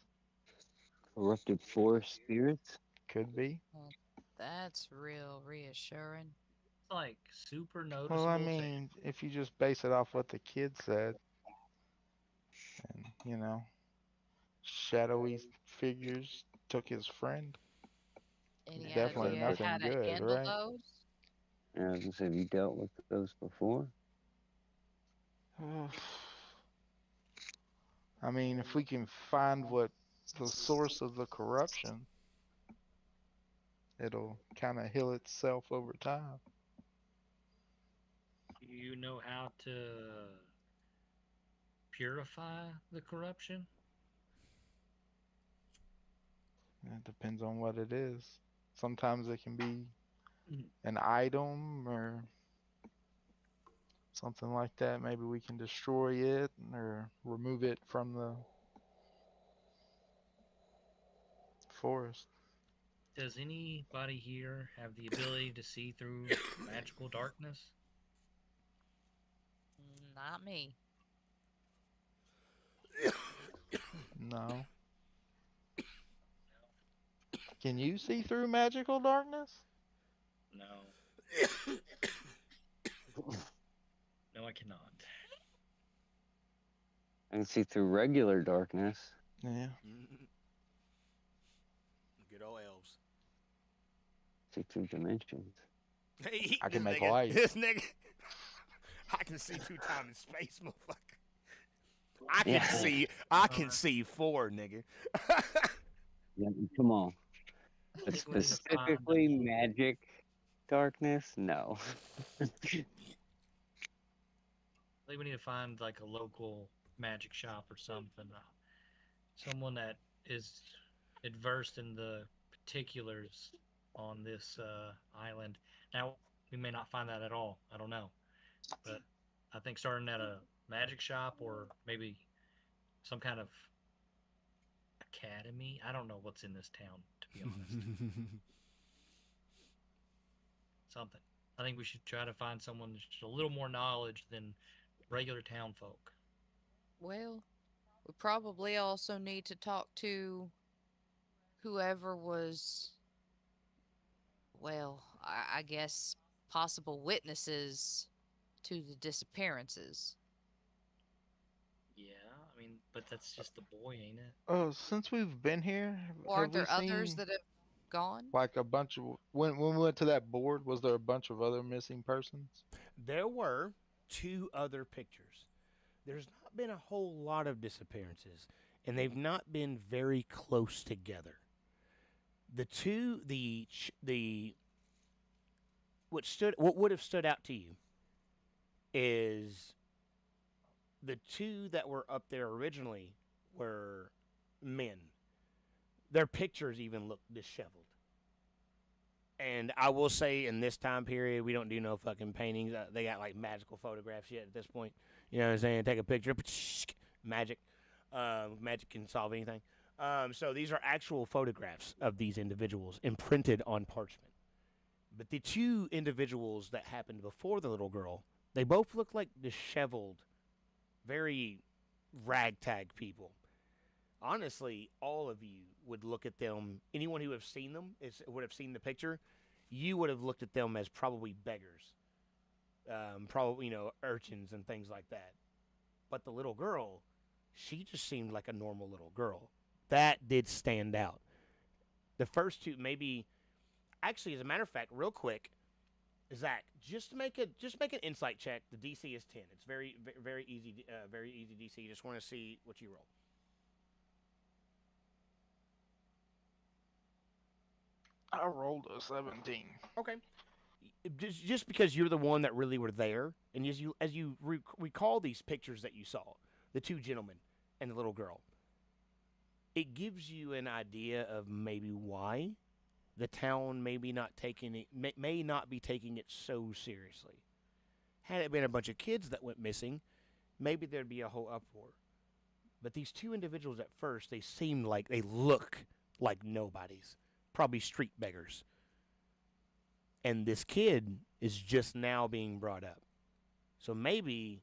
Corrupted forest spirits? Could be. Well, that's real reassuring. It's like super Well, I noticeable to mean, if you just base it off what the kid said, and shadowy figures took his friend. Any Definitely idea Okay. how nothing to good, handle right? those? I was gonna say, have you dealt with those before? I mean, if we can find what the source of the corruption, it'll kind of heal itself over time. do you know how to purify the corruption? It depends on what it is. Sometimes it can be Mhm. an item or something like that. Maybe we can destroy it or remove it from the forest. Does anybody here have the ability to see through magical darkness? Not me. No. Can you see through magical darkness? No. No, I cannot. I can see through regular darkness. Yeah. Good old elves. See through dimensions. Hey, I can this make nigga, light. This nigga. I can see through time and space, motherfucker. I can Yeah. see. I can see 4, nigga. Yeah, come on. I But think we need to find specifically magic darkness? No. I think we need to find like a local magic shop or something. Someone that is adversed in the particulars on this island. Now, we may not find that at all. I don't know. But I think starting at a magic shop or maybe some kind of academy. I don't know what's in this town, to be honest. Something. I think we should try to find someone with just a little more knowledge than regular town folk. Well, we probably also need to talk to whoever was, well, I guess possible witnesses to the disappearances. Yeah, I mean, but that's just the boy, ain't it? Oh, since we've been here, Well, have aren't we there others seen that have gone? like a bunch of when we went to that board, was there a bunch of other missing persons? There were 2 other pictures. There's not been a whole lot of disappearances, and they've not been very close together. The two, the what would have stood out to you is the 2 that were up there originally were men. Their pictures even look disheveled. And I will say, in this time period, we don't do no fucking paintings. They got like magical photographs yet at this point. You know what I'm saying? Take a picture, magic. Magic can solve anything. So these are actual photographs of these individuals imprinted on parchment. But the 2 individuals that happened before the little girl, they both look like disheveled, very ragtag people. Honestly, all of you would look at them. Anyone who have seen them would have seen the picture. You would have looked at them as probably beggars, probably urchins and things like that. But the little girl, she just seemed like a normal little girl. That did stand out. The first two, maybe, actually, as a matter of fact, real quick, Zach, just make an insight check. The DC is 10. It's very easy, very easy DC. Just want to see what you roll. I rolled a 17. Okay. Just because you're the one that really were there, and as you recall these pictures that you saw, the two gentlemen and the little girl, it gives you an idea of maybe why the town maybe not taking it may not be taking it so seriously. Had it been a bunch of kids that went missing, maybe there'd be a whole uproar. But these two individuals at first, they look like nobodies, probably street beggars. And this kid is just now being brought up. So maybe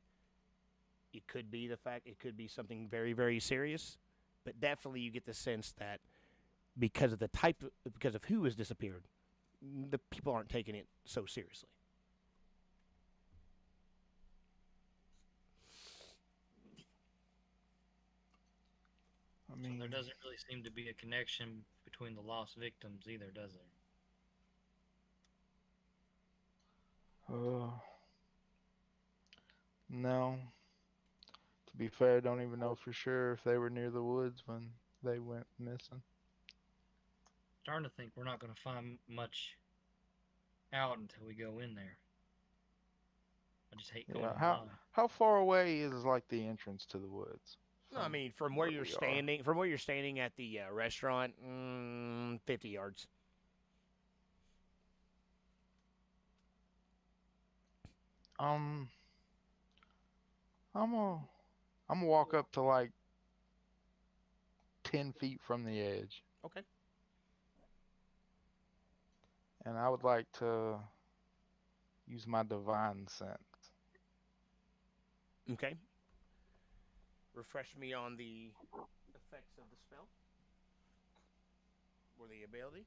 it could be it could be something very, very serious, but definitely you get the sense that because of who has disappeared, the people aren't taking it so seriously. I So mean, there doesn't really seem to be a connection between the lost victims either, does there? no. To be fair, I don't even know for sure if they were near the woods when they went missing. Starting to think we're not going to find much out until we go in there. I just hate going Yeah. in blind. How far away is like the entrance to the woods? No, I mean from where you're standing at the restaurant, 50 yards. I'm gonna walk up to like 10 feet from the edge, Okay. and I would like to use my divine sense. Okay. Refresh me on the effects of the spell or the ability.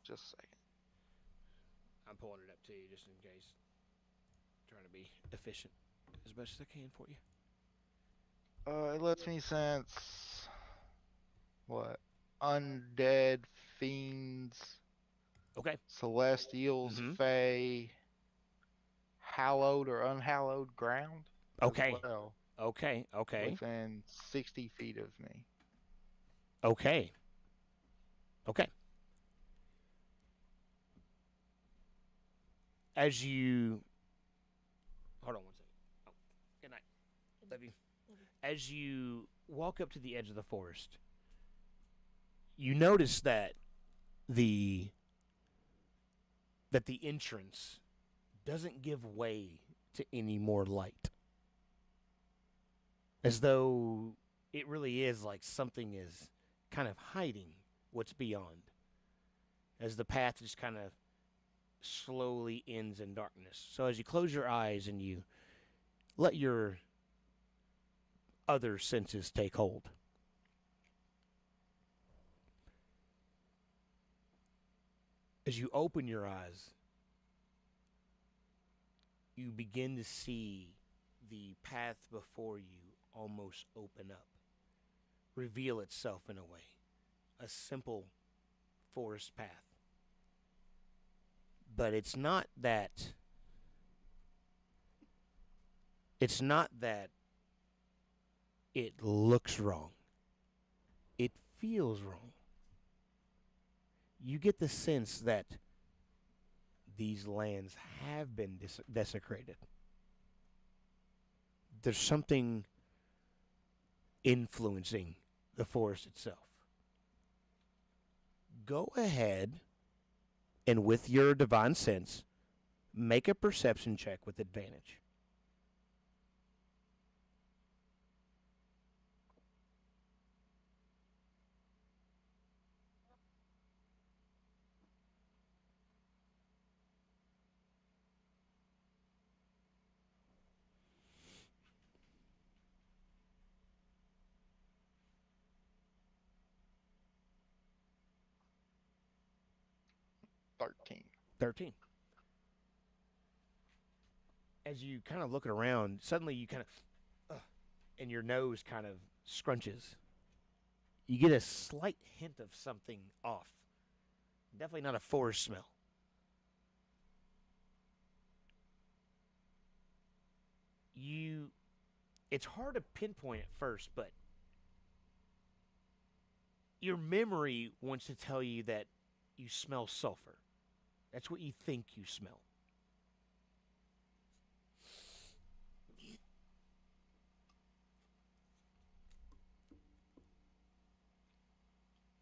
Just a second. I'm pulling it up to you just in case. Trying to be efficient as much as I can for you. It lets me sense what? Undead, fiends, Okay. celestials, fae, hallowed or unhallowed ground. Okay. As well, Okay. within 60 feet of me. Okay. As you hold on one second. Oh, good night. Love you. As you walk up to the edge of the forest, you notice that the entrance doesn't give way to any more light. As though it really is like something is kind of hiding what's beyond. As the path just kind of slowly ends in darkness. So as you close your eyes and you let your other senses take hold, as you open your eyes, you begin to see the path before you almost open up, reveal itself in a way. A simple forest path. But it's not that it looks wrong. It feels wrong. You get the sense that these lands have been desecrated. There's something influencing the forest itself. Go ahead and with your divine sense, make a perception check with advantage. $13. 13. As you kind of look around, suddenly you kind of, and your nose kind of scrunches. You get a slight hint of something off. Definitely not a forest smell. It's hard to pinpoint at first, but your memory wants to tell you that you smell sulfur. That's what you think you smell.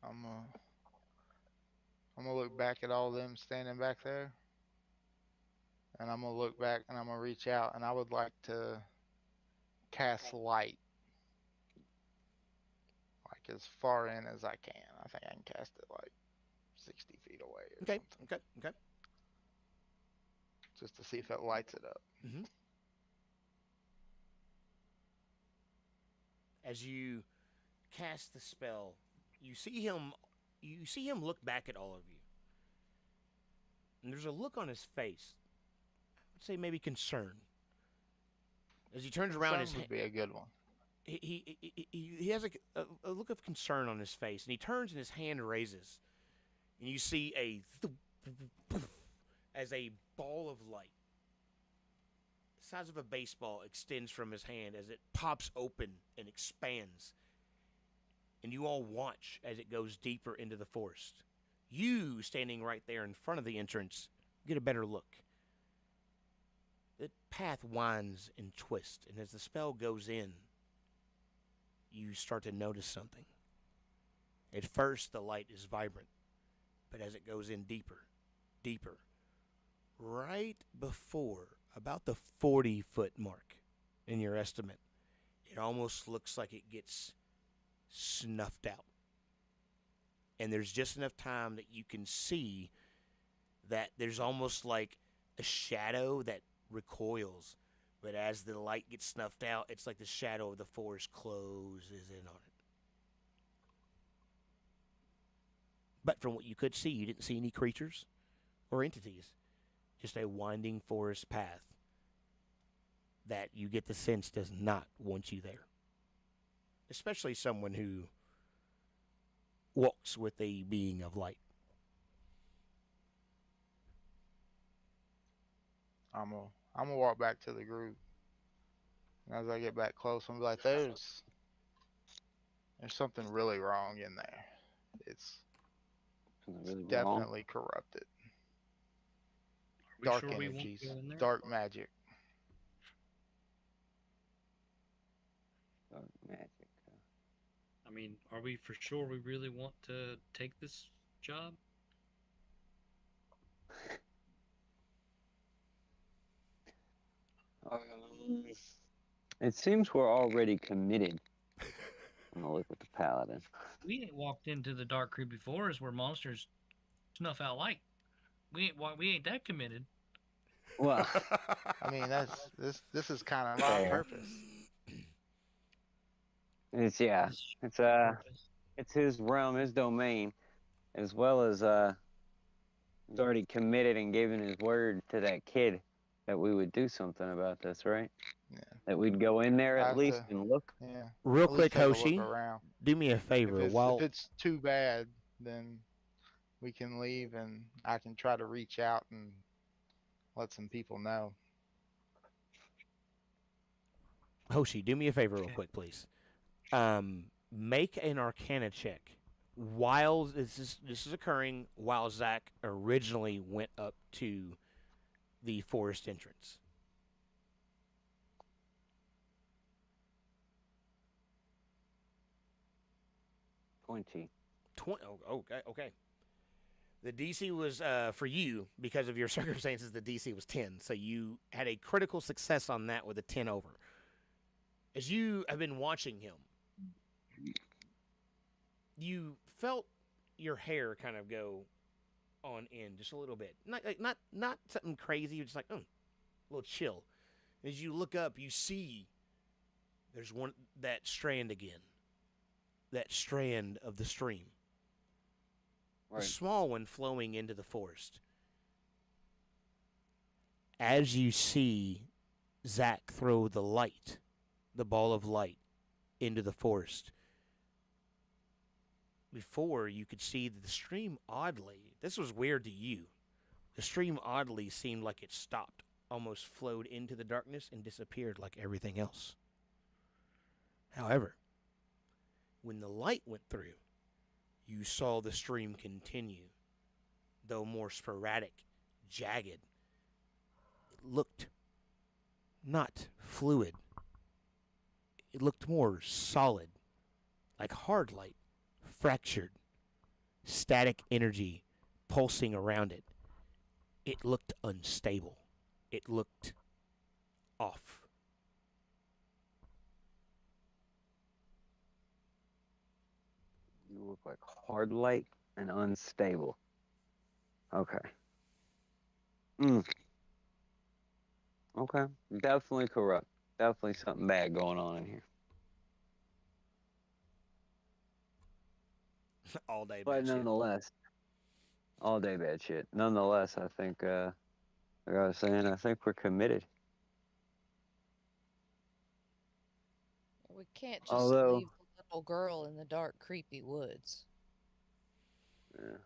I'm gonna look back at all them standing back there, and I'm gonna look back and I'm gonna reach out and I would like to cast light, like as far in as I can. I think I can cast it like 60 feet away or Okay, something, okay. just to see if it lights it up. Mm-hmm. As you cast the spell, you see him look back at all of you. And there's a look on his face. I would say maybe concern. As he turns around, That would be a good one. he has a look of concern on his face, and he turns and his hand raises, and you see as a ball of light, the size of a baseball, extends from his hand as it pops open and expands, and you all watch as it goes deeper into the forest. You, standing right there in front of the entrance, get a better look. The path winds and twists, and as the spell goes in, you start to notice something. At first, the light is vibrant, but as it goes in deeper, deeper, right before about the 40-foot mark in your estimate, it almost looks like it gets snuffed out. And there's just enough time that you can see that there's almost like a shadow that recoils. But as the light gets snuffed out, it's like the shadow of the forest closes in on it. But from what you could see, you didn't see any creatures or entities. Just a winding forest path that you get the sense does not want you there. Especially someone who walks with a being of light. I'm gonna walk back to the group. And as I get back close, I'm gonna be like, there's something really wrong in there. It's Really wrong. definitely corrupted. Are we Dark sure we won't energies, go in there? dark magic. Dark magic. I mean, are we for sure we really want to take this job? It seems we're already committed. I'm gonna look at the paladin. We ain't walked into the dark creepy forest where monsters snuff out light. We ain't that committed. Well, I mean, this is kind of our purpose. it's it's his realm, his domain, as well as he's already committed and given his word to that kid that we would do something about this, right? Yeah. That we'd go in there at least and look. Yeah. Real At least quick, take a look Hoshi, around. do me a favor. If it's too bad, then we can leave and I can try to reach out and let some people know. Hoshi, do me a favor real Okay. quick, please. Make an Arcana check. While this is occurring while Zach originally went up to the forest entrance. 20. Okay. The DC was, for you, because of your circumstances, the DC was 10. So you had a critical success on that with a 10 over. As you have been watching him, you felt your hair kind of go on end just a little bit. Not something crazy, just like, a little chill. As you look up, you see there's that strand again. That strand of the stream. Right. A small one flowing into the forest. as you see Zach throw the ball of light, into the forest, before you could see that the stream oddly, this was weird to you, the stream oddly seemed like it stopped, almost flowed into the darkness and disappeared like everything else. However, when the light went through, you saw the stream continue, though more sporadic, jagged. It looked not fluid. It looked more solid, like hard light, fractured, static energy pulsing around it. It looked unstable. It looked off. You look like hard light and unstable. Okay. Okay. Definitely corrupt. Definitely something bad going on in here. All day But bad shit. nonetheless, all day bad shit. Nonetheless, I think, like I was saying, I think we're committed. We can't just Although- leave the little girl in the dark, creepy woods. Yeah.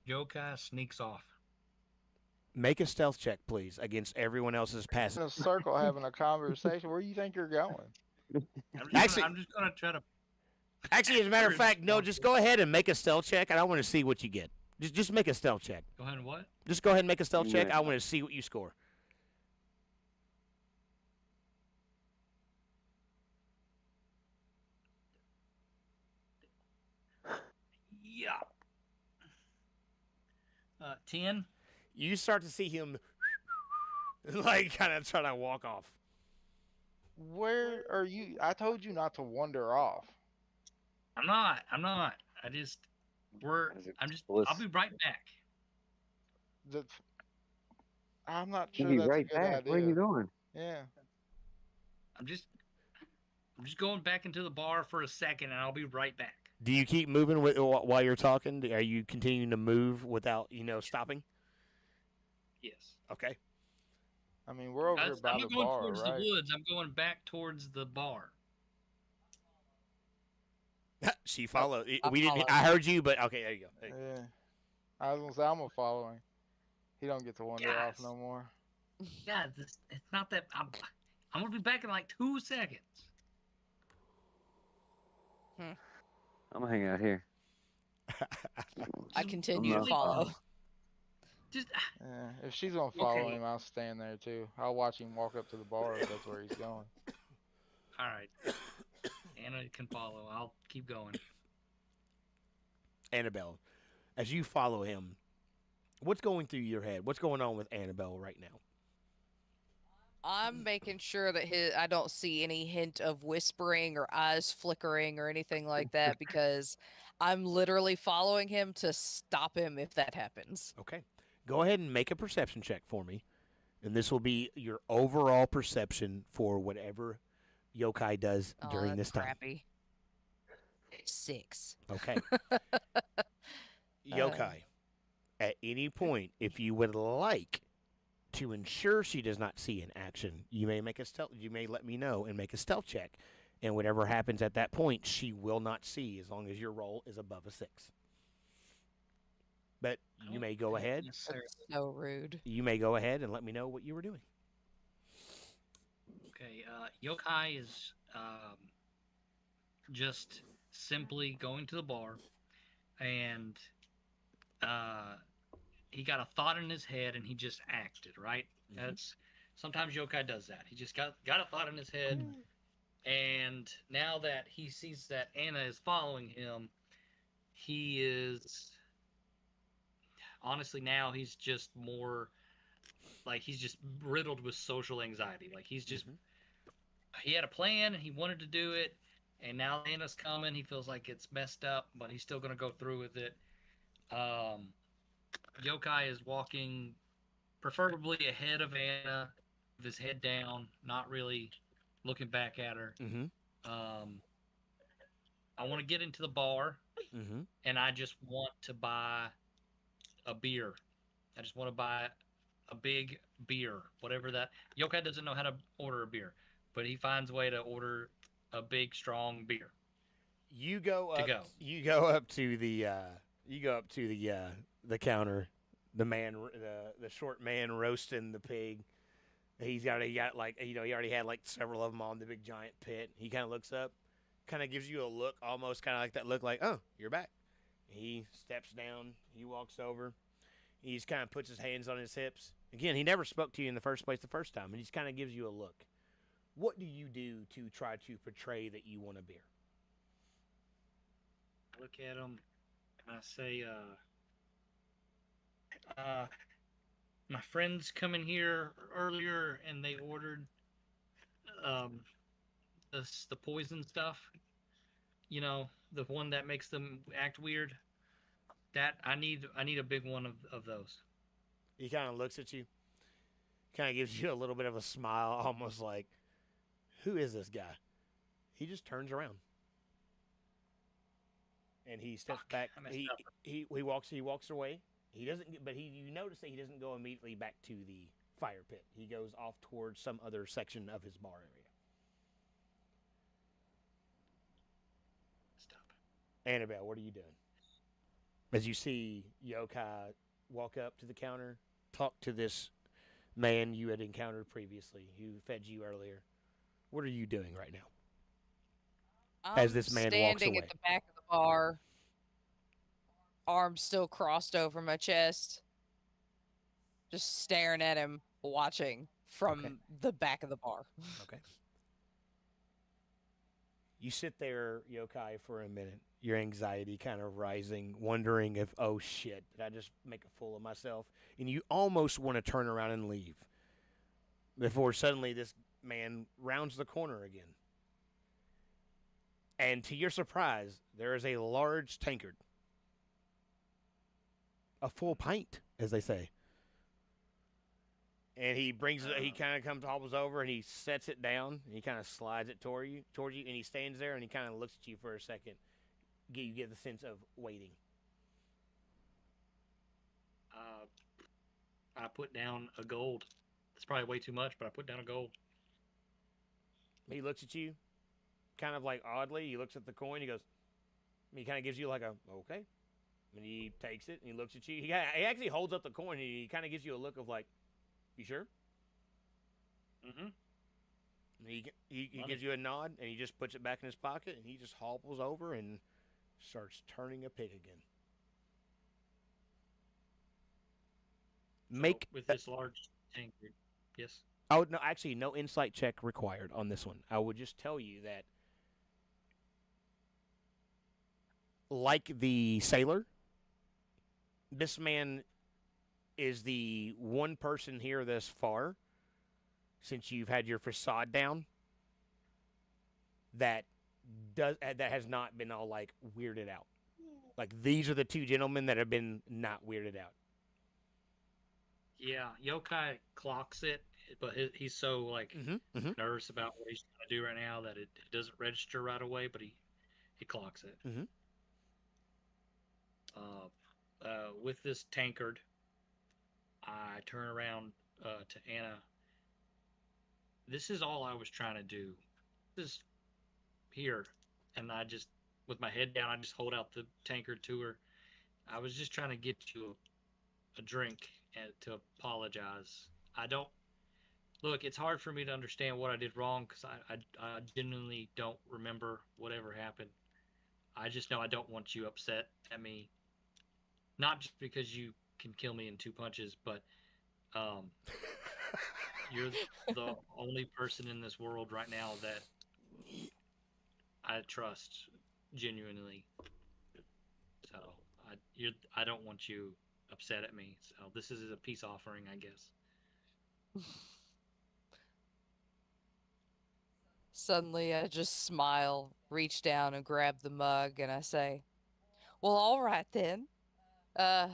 Yokai sneaks off. Make a stealth check, please, against everyone else's passive. In a circle having a conversation. Where do you think you're going? I'm just gonna try to. Actually, as a matter of fact, no, just go ahead and make a stealth check, and I want to see what you get. Just make a stealth check. Go ahead and what? Just go ahead and make a stealth check. Yeah. I want to see what you score. Yeah. 10. You start to see him, like, kind of trying to walk off. Where are you? I told you not to wander off. I'm not. I just. I'll be right back. I'm not You'll sure be that's right a good back. idea. Where are you going? Yeah. I'm just going back into the bar for a second, and I'll be right back. Do you keep moving while you're talking? Are you continuing to move without, stopping? Yes. Okay. I mean, we're over here by I'm the not going bar, towards right? the woods. I'm going back towards the bar. She followed. I We didn't. followed. I heard you, but okay. There you go. There you go. Yeah. I was gonna say I'm gonna follow him. He don't get to wander off Yes. no more. Yeah, it's not that. I'm gonna be back in like 2 seconds. I'm gonna hang out here. I continue to not follow. following. Just Yeah. If she's gonna follow Okay. him, I'll stand there too. I'll watch him walk up to the bar if that's where he's going. all right. Anna can follow. I'll keep going. Annabelle, as you follow him, what's going through your head? What's going on with Annabelle right now? I'm making sure that I don't see any hint of whispering or eyes flickering or anything like that because I'm literally following him to stop him if that happens. Okay. Go ahead and make a perception check for me. And this will be your overall perception for whatever yokai does Oh, during that's this time. crappy. 6. Okay. Yokai, at any point, if you would like to ensure she does not see an action, you may make a stealth. You may let me know and make a stealth check, and whatever happens at that point, she will not see as long as your roll is above a 6. But you may go ahead. So rude. You may go ahead and let me know what you were doing. Okay. Yokai is just simply going to the bar, and he got a thought in his head and he just acted, right? Mhm. That's sometimes yokai does that. He just got a thought in his head, and now that he sees that Anna is following him, he is honestly now he's just more like he's just riddled with social anxiety. Like he's just he had a plan and he wanted to do it, and now Anna's coming. He feels like it's messed up, but he's still gonna go through with it. Yokai is walking preferably ahead of Anna with his head down, not really looking back at her. Mm-hmm. I want to get into the bar, Mm-hmm. and I just want to buy a beer. I just want to buy a big beer, whatever that. Yokai doesn't know how to order a beer, but he finds a way to order a big, strong beer You go to up. go. You go up to the. You go up to the counter. The man, the short man roasting the pig. He got like he already had like several of them on the big giant pit. He kind of looks up, kind of gives you a look, almost kind of like that look, like, oh, you're back. He steps down. He walks over. He just kind of puts his hands on his hips. Again, he never spoke to you in the first place the first time, and he just kind of gives you a look. What do you do to try to portray that you want a beer? I look at him and I say, uh, my friends come in here earlier and they ordered um, the poison stuff. You know, the one that makes them act weird. That I need a big one of those. He kind of looks at you, kind of gives you a little bit of a smile, almost like, who is this guy? He just turns around and he steps Fuck, back. I messed up. He walks away. He doesn't, but he you notice that he doesn't go immediately back to the fire pit. He goes off towards some other section of his bar area. Stop. Annabelle, what are you doing? As you see Yokai walk up to the counter, talk to this man you had encountered previously who fed you earlier. What are you doing right now as I'm this man walks standing at away? the back of the bar, arms still crossed over my chest, just staring at him, watching Okay. from the back of the bar. Okay. You sit there, Yokai, for a minute, your anxiety kind of rising, wondering if, oh shit, did I just make a fool of myself? And you almost want to turn around and leave before suddenly this man rounds the corner again. And to your surprise, there is a large tankard, a full pint, as they say. And he brings it. He kind of comes, hobbles over, and he sets it down. And he kind of slides it towards you, and he stands there, and he kind of looks at you for a second. You get the sense of waiting. Uh, I put down a gold. It's probably way too much, but I put down a gold. He looks at you, kind of like oddly. He looks at the coin. He goes. He kind of gives you like a okay, and he takes it and he looks at you. He actually holds up the coin. And he kind of gives you a look of like, you sure? Mm-hmm. And he gives you a nod, and he just puts it back in his pocket, and he just hobbles over and starts turning a pig again. So Make with this large tankard. Yes. I would no actually no insight check required on this one. I would just tell you that, like the sailor, this man is the one person here thus far, since you've had your facade down, that that has not been all like weirded out. Like these are the two gentlemen that have been not weirded out. Yeah, Yokai clocks it, but he's so like Mm-hmm. nervous about what he's trying to do right now that it doesn't register right away. But he clocks it. Mm-hmm. With this tankard, I turn around to Anna. This is all I was trying to do. This is here, and I just, with my head down, I just hold out the tankard to her. I was just trying to get you a drink and to apologize. I don't look. It's hard for me to understand what I did wrong because I genuinely don't remember whatever happened. I just know I don't want you upset at me. Not just because you can kill me in two punches, but um, you're the only person in this world right now that I trust genuinely. So I don't want you upset at me. So this is a peace offering, I guess. Suddenly, I just smile, reach down and grab the mug, and I say, well, all right then. Uh,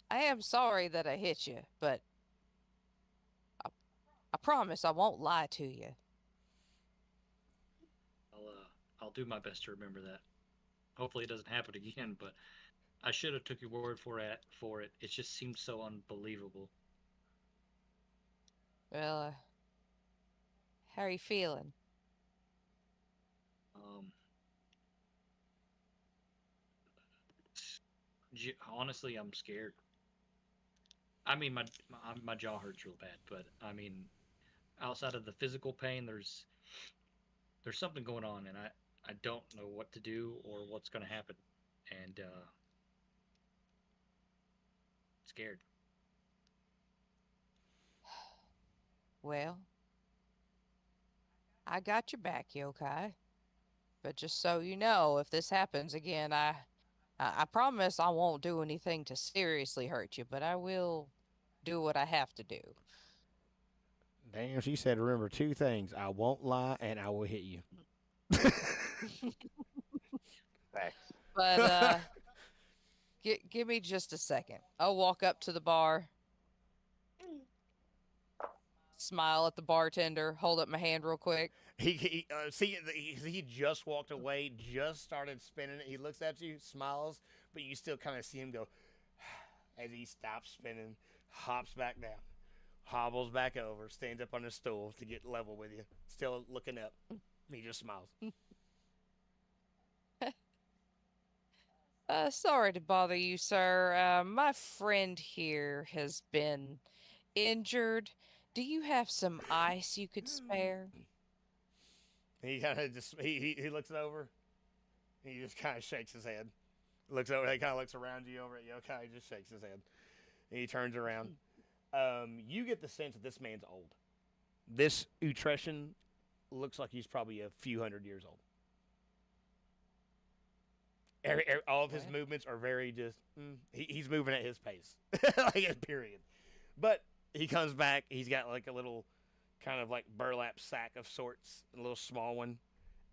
I am sorry that I hit you, but I, I promise I won't lie to you. I'll do my best to remember that. hopefully it doesn't happen again. But I should have took your word for it. It just seems so unbelievable. Well, how are you feeling? Um, Honestly, I'm scared. I mean, my jaw hurts real bad, but I mean, outside of the physical pain, there's something going on, and I don't know what to do or what's going to happen, and scared. Well, I got your back, yokai. But just so you know, if this happens again, I promise I won't do anything to seriously hurt you, but I will do what I have to do. Damn, she said, remember two things: I won't lie, and I will hit you. Facts. But give me just a second. I'll walk up to the bar, smile at the bartender, hold up my hand real quick. He just walked away, just started spinning it. He looks at you, smiles, but you still kind of see him go as he stops spinning, hops back down, hobbles back over, stands up on his stool to get level with you, still looking up. He just smiles. Sorry to bother you, sir. My friend here has been injured. Do you have some ice you could spare? He kind of just he looks over. He just kind of shakes his head. Looks over. He kind of looks around you over at Yokai. He just shakes his head. And he turns around. You get the sense that this man's old. This Utrechian looks like he's probably a few hundred years old. All of his Well, movements are very just. He's moving at his pace, like period. But he comes back. He's got like a little, kind of like burlap sack of sorts, a little small one,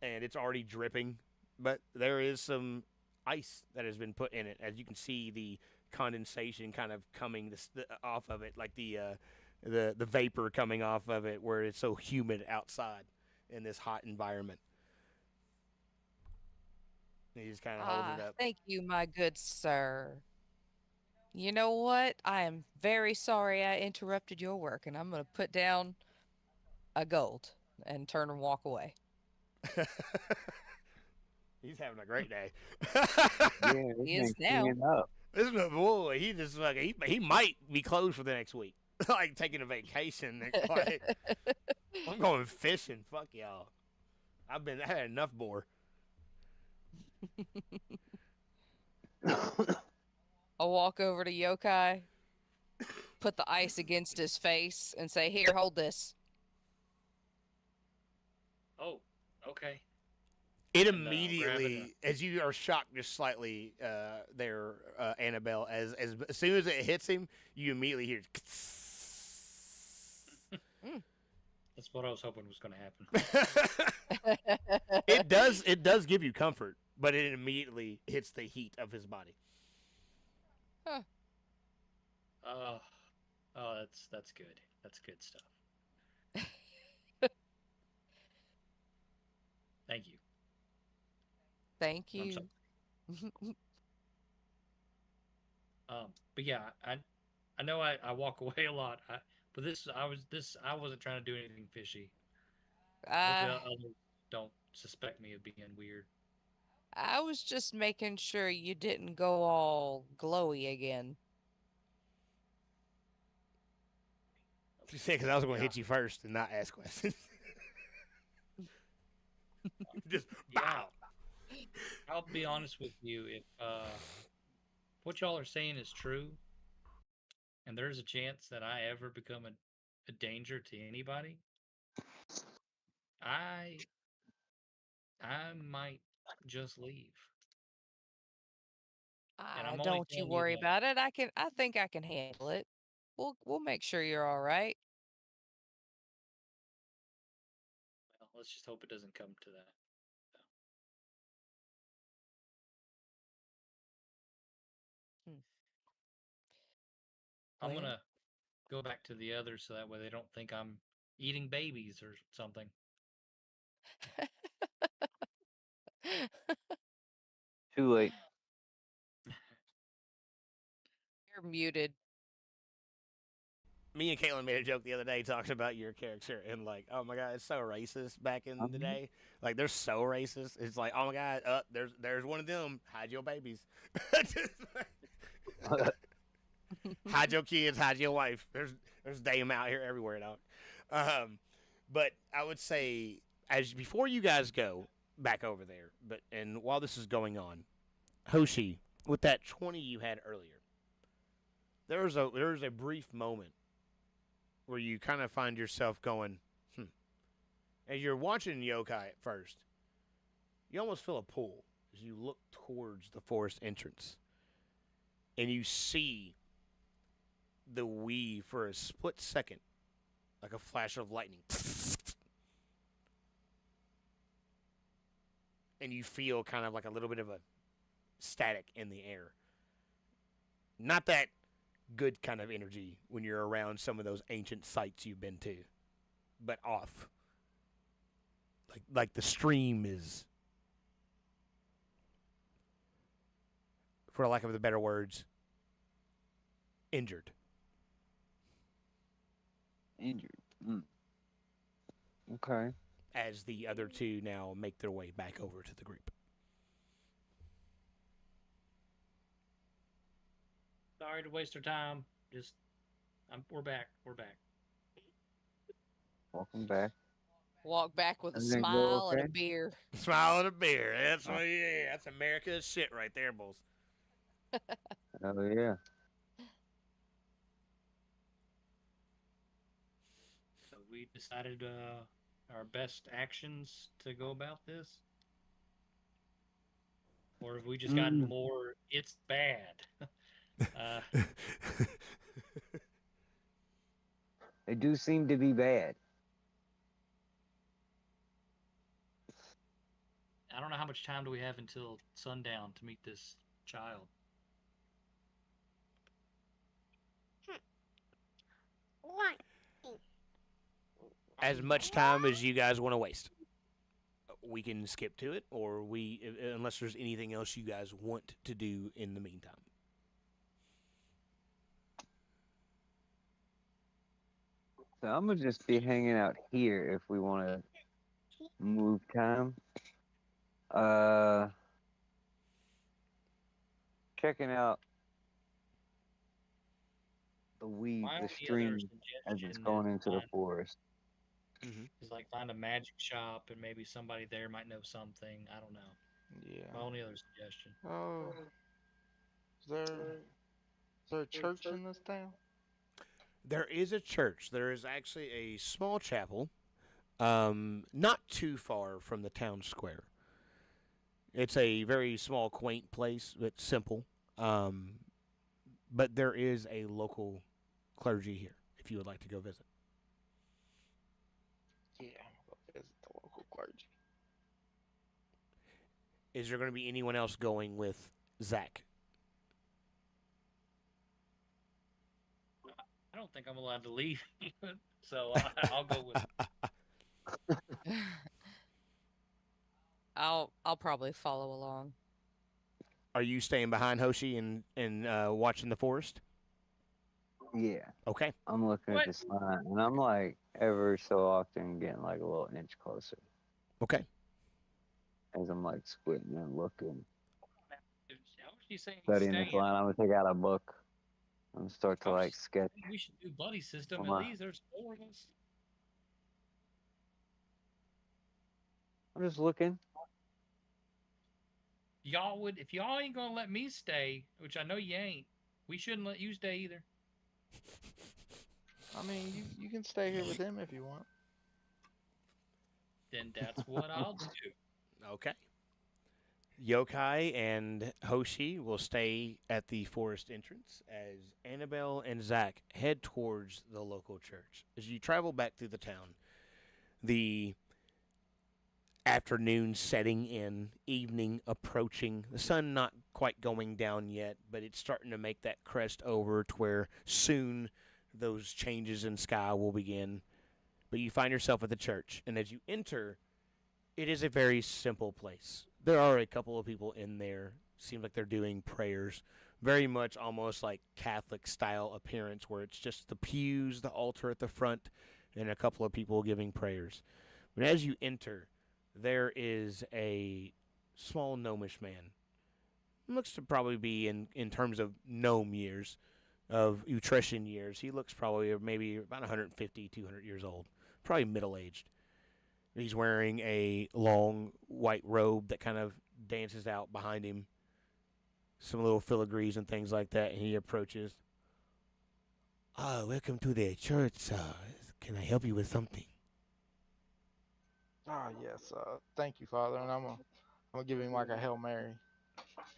and it's already dripping. But there is some ice that has been put in it, as you can see the condensation kind of coming off of it, like the vapor coming off of it, where it's so humid outside in this hot environment. He just kind of holds it up. thank you, my good sir. You know what? I am very sorry I interrupted your work, and I'm going to put down a gold and turn and walk away. He's having a great day. Yeah, this He thing's is now. cleaning up. This is boy. He just like he might be closed for the next week, like taking a vacation. Like I'm going fishing. Fuck y'all. I had enough boar. I'll walk over to Yokai, put the ice against his face, and say, "Here, hold this." Oh, okay. It And I'll grab it. immediately, as you are shocked just slightly, there, Annabelle. As soon as it hits him, you immediately hear. Mm. That's what I was hoping was going to happen. It does give you comfort, but it immediately hits the heat of his body. Huh. Uh, oh, that's good. That's good stuff. Thank you. Thank I'm sorry. you. But yeah, I know I walk away a lot. But I wasn't trying to do anything fishy. uh, Hopefully others don't suspect me of being weird. I was just making sure you didn't go all glowy again. Because I was going to Yeah, hit you first and not ask questions. Just yeah. bow. I'll be honest with you. If what y'all are saying is true, and there's a chance that I ever become a danger to anybody, I I might just leave. And I'm only Don't you telling you worry that. about it. I think I can handle it. We'll make sure you're all right. Well, let's just hope it doesn't come to that. So, Hmm. I'm Well, gonna go back to the others so that way they don't think I'm eating babies or something. Too late. You're muted. Me and Caitlin made a joke the other day talking about your character and like, oh my god, it's so racist back in the Mhm. day. Like they're so racist. It's like, oh my god, there's one of them. Hide your babies. Hide your kids. Hide your wife. There's dame out here everywhere, dog. But I would say as before you guys go back over there, and while this is going on, Hoshi, with that 20 you had earlier, there's a brief moment where you kind of find yourself going, as you're watching yokai at first, you almost feel a pull as you look towards the forest entrance. And you see the weave for a split second, like a flash of lightning. And you feel kind of like a little bit of a static in the air. Not that good kind of energy when you're around some of those ancient sites you've been to, but off. Like the stream is, for lack of the better words, injured. Injured. Mm. Okay. As the other two now make their way back over to the group. Sorry to waste our time. Just, we're back. We're back. Welcome back. Walk back with a Everything go smile and a okay? beer. Smile and a beer. That's what, yeah, that's America's shit right there, bulls. Oh yeah. So we decided our best actions to go about this, or have we just gotten Mm. more? It's bad. uh, They do seem to be bad. I don't know how much time do we have until sundown to meet this child. As much time as you guys want to waste. We can skip to it, or unless there's anything else you guys want to do in the meantime. So I'm gonna just be hanging out here if we want to move time. Uh, checking out the weed, My the only other stream as it's suggestion going into the forest. is like find a magic shop and maybe somebody there might know something. I don't know. Yeah. My only other suggestion. Oh, is there a church in this town? There is a church. There is actually a small chapel, not too far from the town square. It's a very small, quaint place, but simple. But there is a local clergy here if you would like to go visit. Yeah, I'm gonna go visit the local clergy. Is there going to be anyone else going with Zach? I don't think I'm allowed to leave, so I'll go with. I'll probably follow along. Are you staying behind Hoshi and watching the forest? Yeah, Okay. I'm looking at the sign, and I'm like ever so often getting like a little inch closer Okay. as I'm like squinting and looking, How was she saying studying this staying? line. I'm gonna take out a book and start to like sketch. We should do buddy system. Come At on. least there's 4 of us. I'm just looking. Y'all would, if y'all ain't gonna let me stay, which I know you ain't, we shouldn't let you stay either. I mean, you can stay here with him if you want. Then that's what I'll do. Okay. Yokai and Hoshi will stay at the forest entrance as Annabelle and Zach head towards the local church. As you travel back through the town, the afternoon setting in, evening approaching, the sun not quite going down yet, but it's starting to make that crest over to where soon those changes in sky will begin. But you find yourself at the church, and as you enter, it is a very simple place. there are a couple of people in there. Seems like they're doing prayers. Very much almost like Catholic style appearance, where it's just the pews, the altar at the front, and a couple of people giving prayers. But as you enter, there is a small gnomish man. Looks to probably be in terms of gnome years, of Utrechian years. He looks probably maybe about 150, 200 years old. Probably middle aged. He's wearing a long white robe that kind of dances out behind him. Some little filigrees and things like that. And he approaches. Ah, welcome to the church. Can I help you with something? Ah, yes. Thank you, Father. And I'm gonna give him like a Hail Mary. And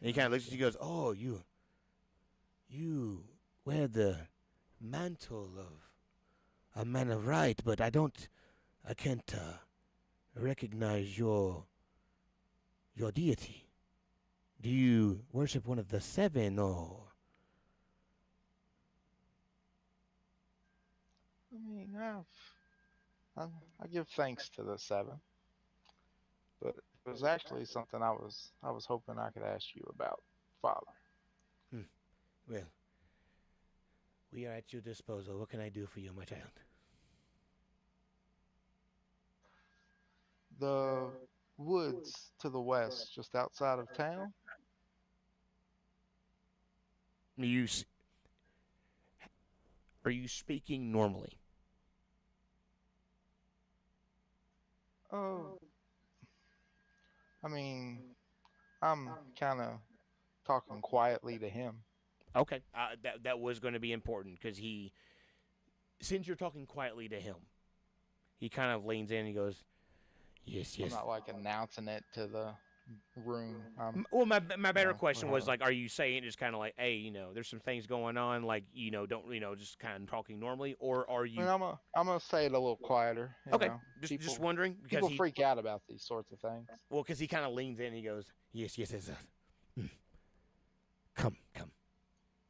he kind of looks at you and goes, oh, you wear the mantle of a man of right, but I can't recognize your deity. Do you worship one of the seven, or? I mean, I give thanks to the seven, but it was actually something I was hoping I could ask you about, Father. Hmm. Well, we are at your disposal. What can I do for you, my child? The woods to the west, just outside of town. You are you speaking normally? Oh, I mean, I'm kind of talking quietly to him. Okay, that was going to be important because since you're talking quietly to him, he kind of leans in and he goes, "Yes, I'm yes." not like announcing it to the room. Well, my better We're question was having. like, are you saying just kind of like, hey, there's some things going on, like, don't, just kind of talking normally, or are I mean, you I'm gonna say it a little quieter. okay? Just People wondering because people freak out about these sorts of things. because he kind of leans in and he goes, yes, yes, yes, yes. Hmm. Come,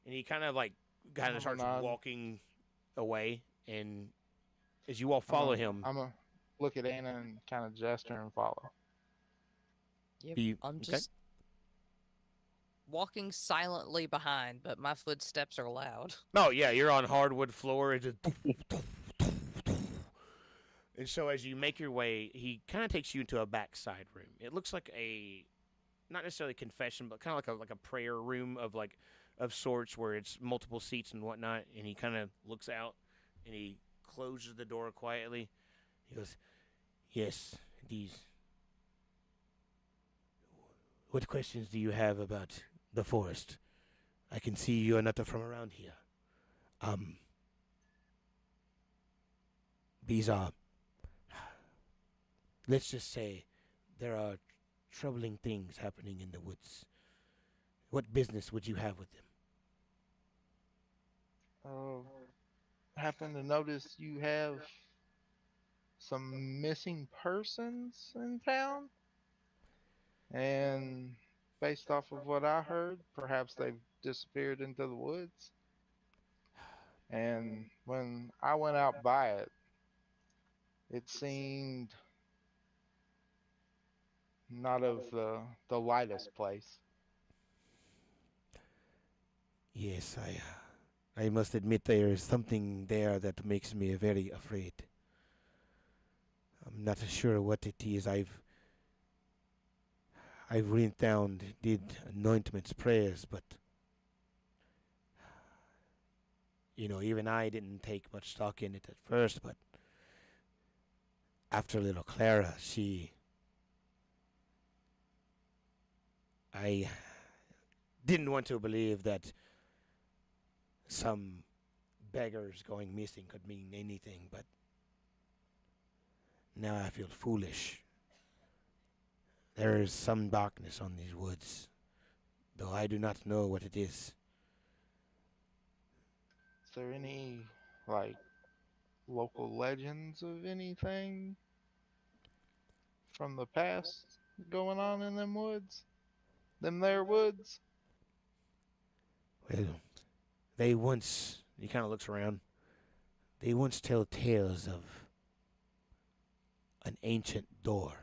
and he kind of like kind of I'm a starts nod. walking away, and as you all I'm follow a him, I'm a look at Anna and kind of gesture and follow. Yep. do you I'm okay? just walking silently behind, but my footsteps are loud. Oh yeah, you're on hardwood floor. It's just and so as you make your way, he kind of takes you into a backside room. It looks like a not necessarily confession, but kind of like a prayer room of sorts where it's multiple seats and whatnot. And he kind of looks out and he closes the door quietly. He goes, "Yes, these. What questions do you have about the forest? I can see you are not from around here. Um, these are. Let's just say there are troubling things happening in the woods. What business would you have with them?" Uh, happen to notice you have some missing persons in town, and based off of what I heard, perhaps they've disappeared into the woods. And when I went out by it, it seemed not of the lightest place. Yes, I must admit there is something there that makes me very afraid. I'm not sure what it is. I've written down, did anointments, prayers, but even I didn't take much stock in it at first. But after little Clara, I didn't want to believe that some beggars going missing could mean anything. But now I feel foolish. There is some darkness on these woods, though I do not know what it is. Is there any like local legends of anything from the past going on in them woods? Them there woods? Well, he kind of looks around, they once tell tales of an ancient door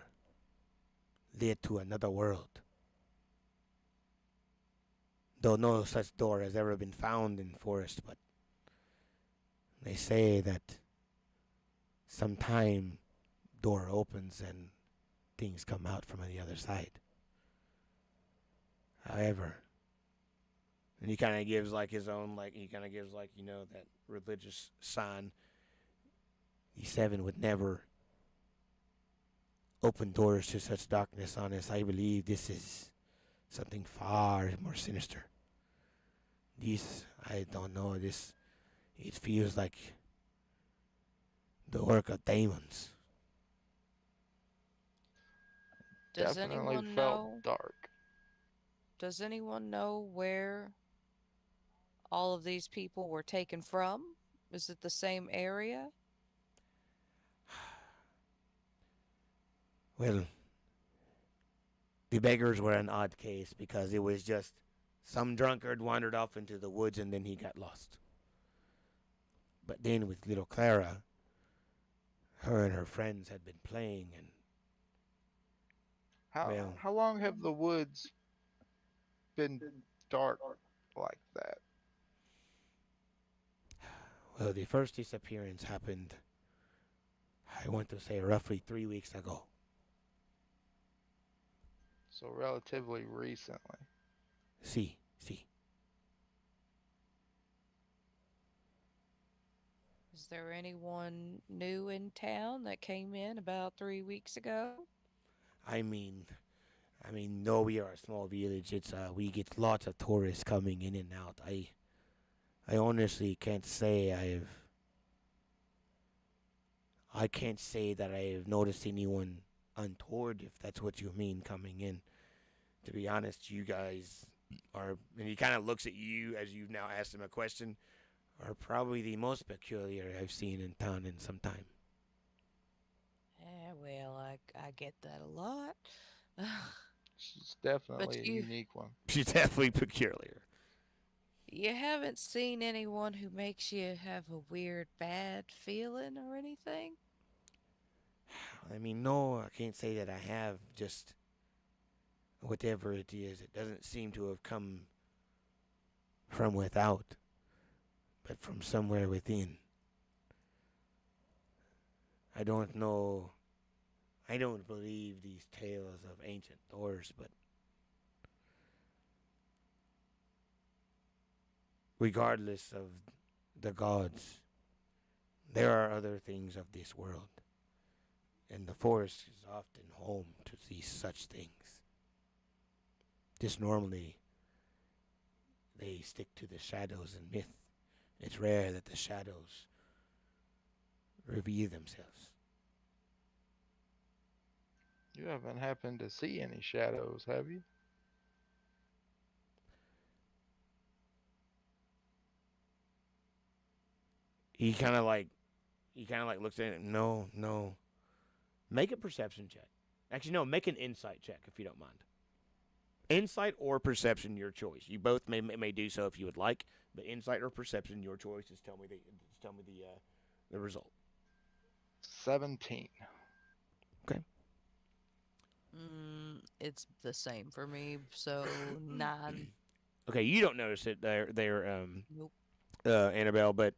lead to another world. Though no such door has ever been found in forest, but they say that sometime door opens and things come out from the other side. However, and he kind of gives like his own, like he kind of gives like that religious sign. The seven would never open doors to such darkness on us. I believe this is something far more sinister. This, I don't know, this, it feels like the work of demons. Does Definitely anyone felt know? dark. Does anyone know where all of these people were taken from? Is it the same area? Well, the beggars were an odd case because it was just some drunkard wandered off into the woods and then he got lost. But then with little Clara, her and her friends had been playing, and well, How long have the woods been dark like that? well, the first disappearance happened, I want to say, roughly 3 weeks ago. So relatively recently. See. Is there anyone new in town that came in about 3 weeks ago? I mean, no, we are a small village. It's we get lots of tourists coming in and out. I honestly can't say I can't say that I have noticed anyone untoward, if that's what you mean, coming in. To be honest, you guys are, and he kind of looks at you as you've now asked him a question, are probably the most peculiar I've seen in town in some time. Well, I get that a lot. She's But definitely a you unique one. She's definitely peculiar. you haven't seen anyone who makes you have a weird bad feeling or anything? I mean, no, I can't say that I have. Just whatever it is, it doesn't seem to have come from without, but from somewhere within. I don't know. I don't believe these tales of ancient doors, but regardless of the gods, there are other things of this world, and the forest is often home to these such things. Just normally, they stick to the shadows and myth. It's rare that the shadows reveal themselves. You haven't happened to see any shadows, have you? He kind of like looks at it. No, no. Make a perception check. Actually, no. Make an insight check if you don't mind. Insight or perception, your choice. You both may do so if you would like, but insight or perception, your choice. Tell me the result. 17. Okay. It's the same for me, so 9. Okay. You don't notice it Nope. Annabelle, but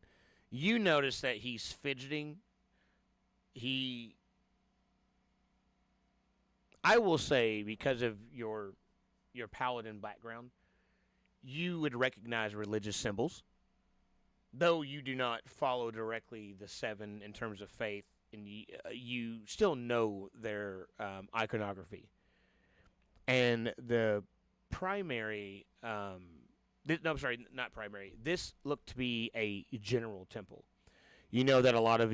you notice that he's fidgeting. He, I will say, because of your paladin background, you would recognize religious symbols, though you do not follow directly the seven in terms of faith, and you still know their iconography. And the primary, no, I'm sorry, not primary. This looked to be a general temple. You know that a lot of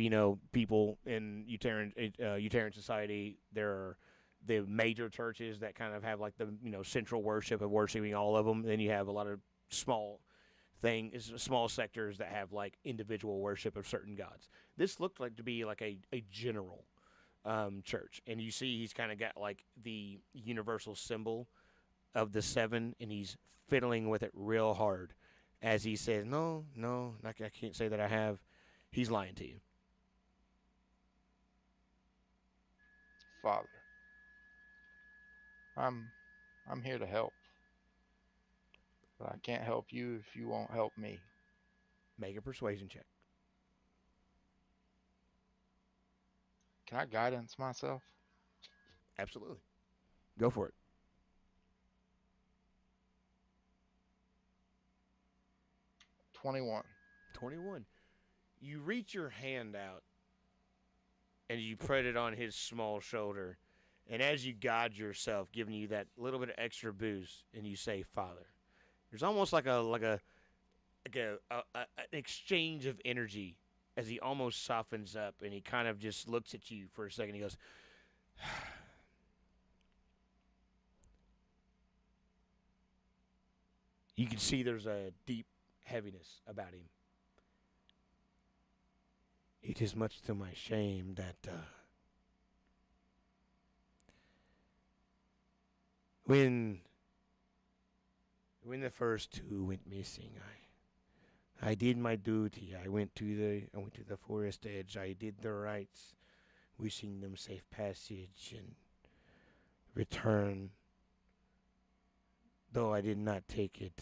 people in Uterran society, there are the major churches that kind of have like the central worship of worshiping all of them. Then you have a lot of small small sectors that have like individual worship of certain gods. This looked like to be like a general church, and you see he's kind of got like the universal symbol of the seven, and he's fiddling with it real hard as he says, "No, no, I can't say that I have." He's lying to you. Father, I'm I'm here to help, but I can't help you if you won't help me. Make a persuasion check. Can I guidance myself? Absolutely. Go for it. 21. 21. You reach your hand out and you put it on his small shoulder. And as you guide yourself, giving you that little bit of extra boost, and you say, "Father," there's almost like an exchange of energy as he almost softens up, and he kind of just looks at you for a second. He goes, "You can see there's a deep heaviness about him. It is much to my shame that when the first two went missing, I did my duty. I went to the forest edge. I did the rites, wishing them safe passage and return, though I did not take it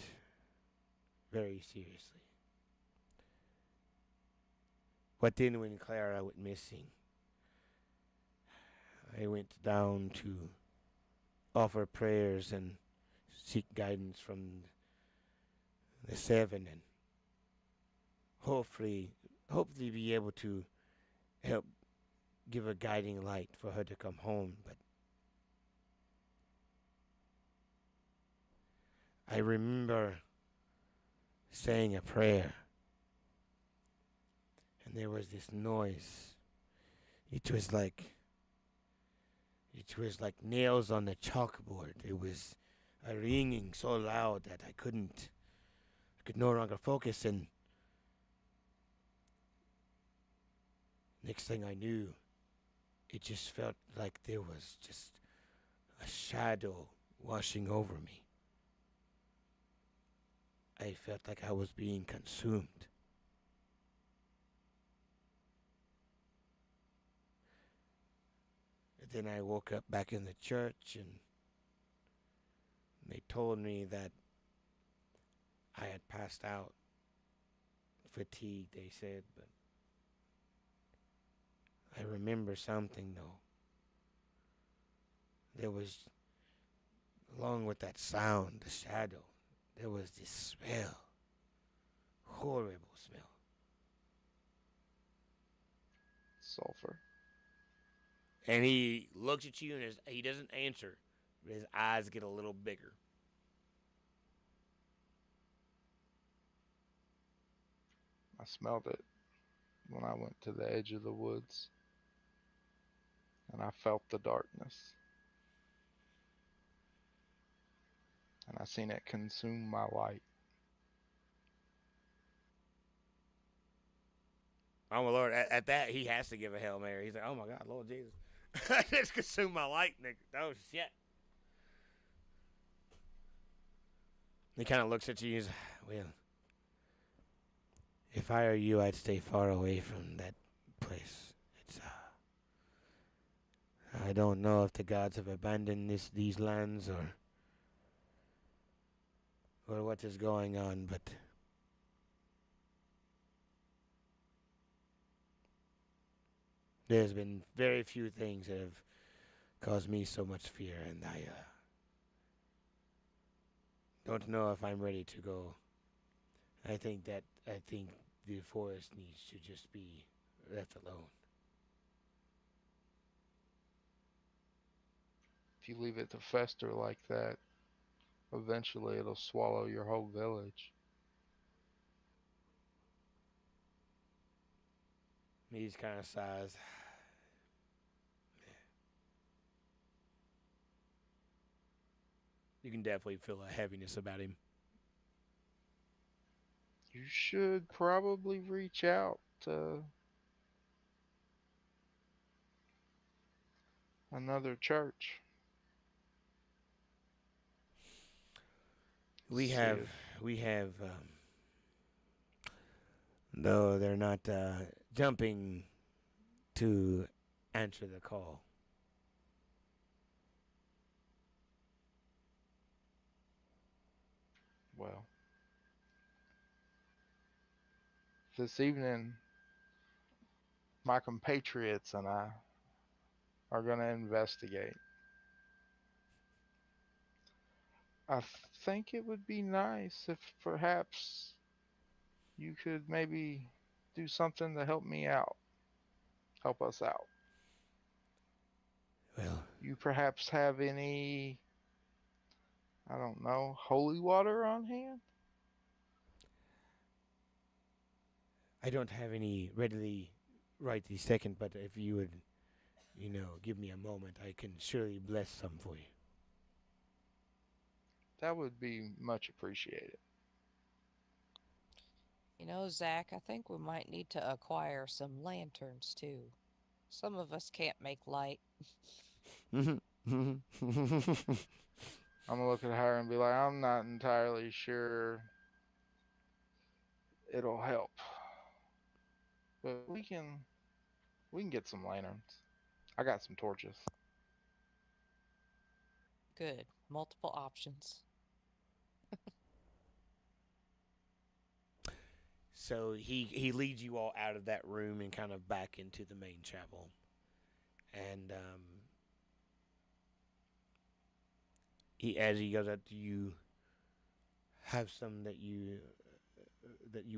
very seriously. But then when Clara went missing, I went down to offer prayers and seek guidance from the seven, and hopefully be able to help give a guiding light for her to come home. But I remember saying a prayer, and there was this noise. It was like nails on the chalkboard. It was a ringing so loud that I could no longer focus. And next thing I knew, it just felt like there was just a shadow washing over me. I felt like I was being consumed. And then I woke up back in the church, and they told me that I had passed out. Fatigued, they said, but I remember something though. There was, along with that sound, the shadow, there was this smell. Horrible smell. Sulfur. And he looks at you and he doesn't answer, but his eyes get a little bigger. I smelled it when I went to the edge of the woods, and I felt the darkness, and I seen it consume my light. Oh my Lord! At that, he has to give a Hail Mary. He's like, "Oh my God, Lord Jesus, I just consumed my light, nigga. Oh shit!" He kind of looks at you. He's, well, if I were you, I'd stay far away from that place. It's I don't know if the gods have abandoned these lands or what is going on, but there's been very few things that have caused me so much fear, and I don't know if I'm ready to go. I think the forest needs to just be left alone. If you leave it to fester like that, eventually it'll swallow your whole village. He just kind of sighs. You can definitely feel a heaviness about him. You should probably reach out to another church. We See have if we have though they're not jumping to answer the call. Well, this evening, my compatriots and I are going to investigate. I think it would be nice if perhaps you could maybe do something to help me out, help us out. Well, You perhaps have any, I don't know, holy water on hand? I don't have any readily right this second, but if you would, give me a moment, I can surely bless some for you. That would be much appreciated. Zach, I think we might need to acquire some lanterns too. Some of us can't make light. I'm gonna look at her and be like, I'm not entirely sure it'll help, but we can get some lanterns. I got some torches. Good. Multiple options. So he leads you all out of that room and kind of back into the main chapel. And as he goes up, do you have some that you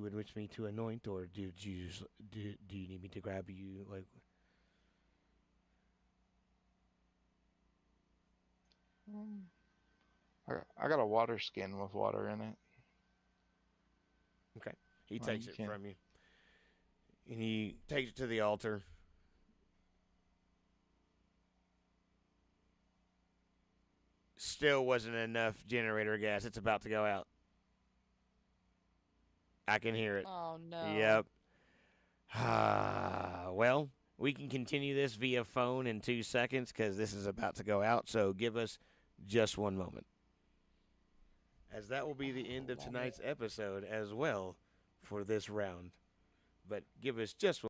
would wish me to anoint, or do you need me to grab you? Like, Um, I got a water skin with water in it. okay, he Well, takes you it can. from you, and he takes it to the altar. Still wasn't enough generator gas. It's about to go out. I can hear it. Oh no. Yep. Well, we can continue this via phone in 2 seconds because this is about to go out. So give us just one moment, as that will be the end of Water. tonight's episode as well for this round. But give us just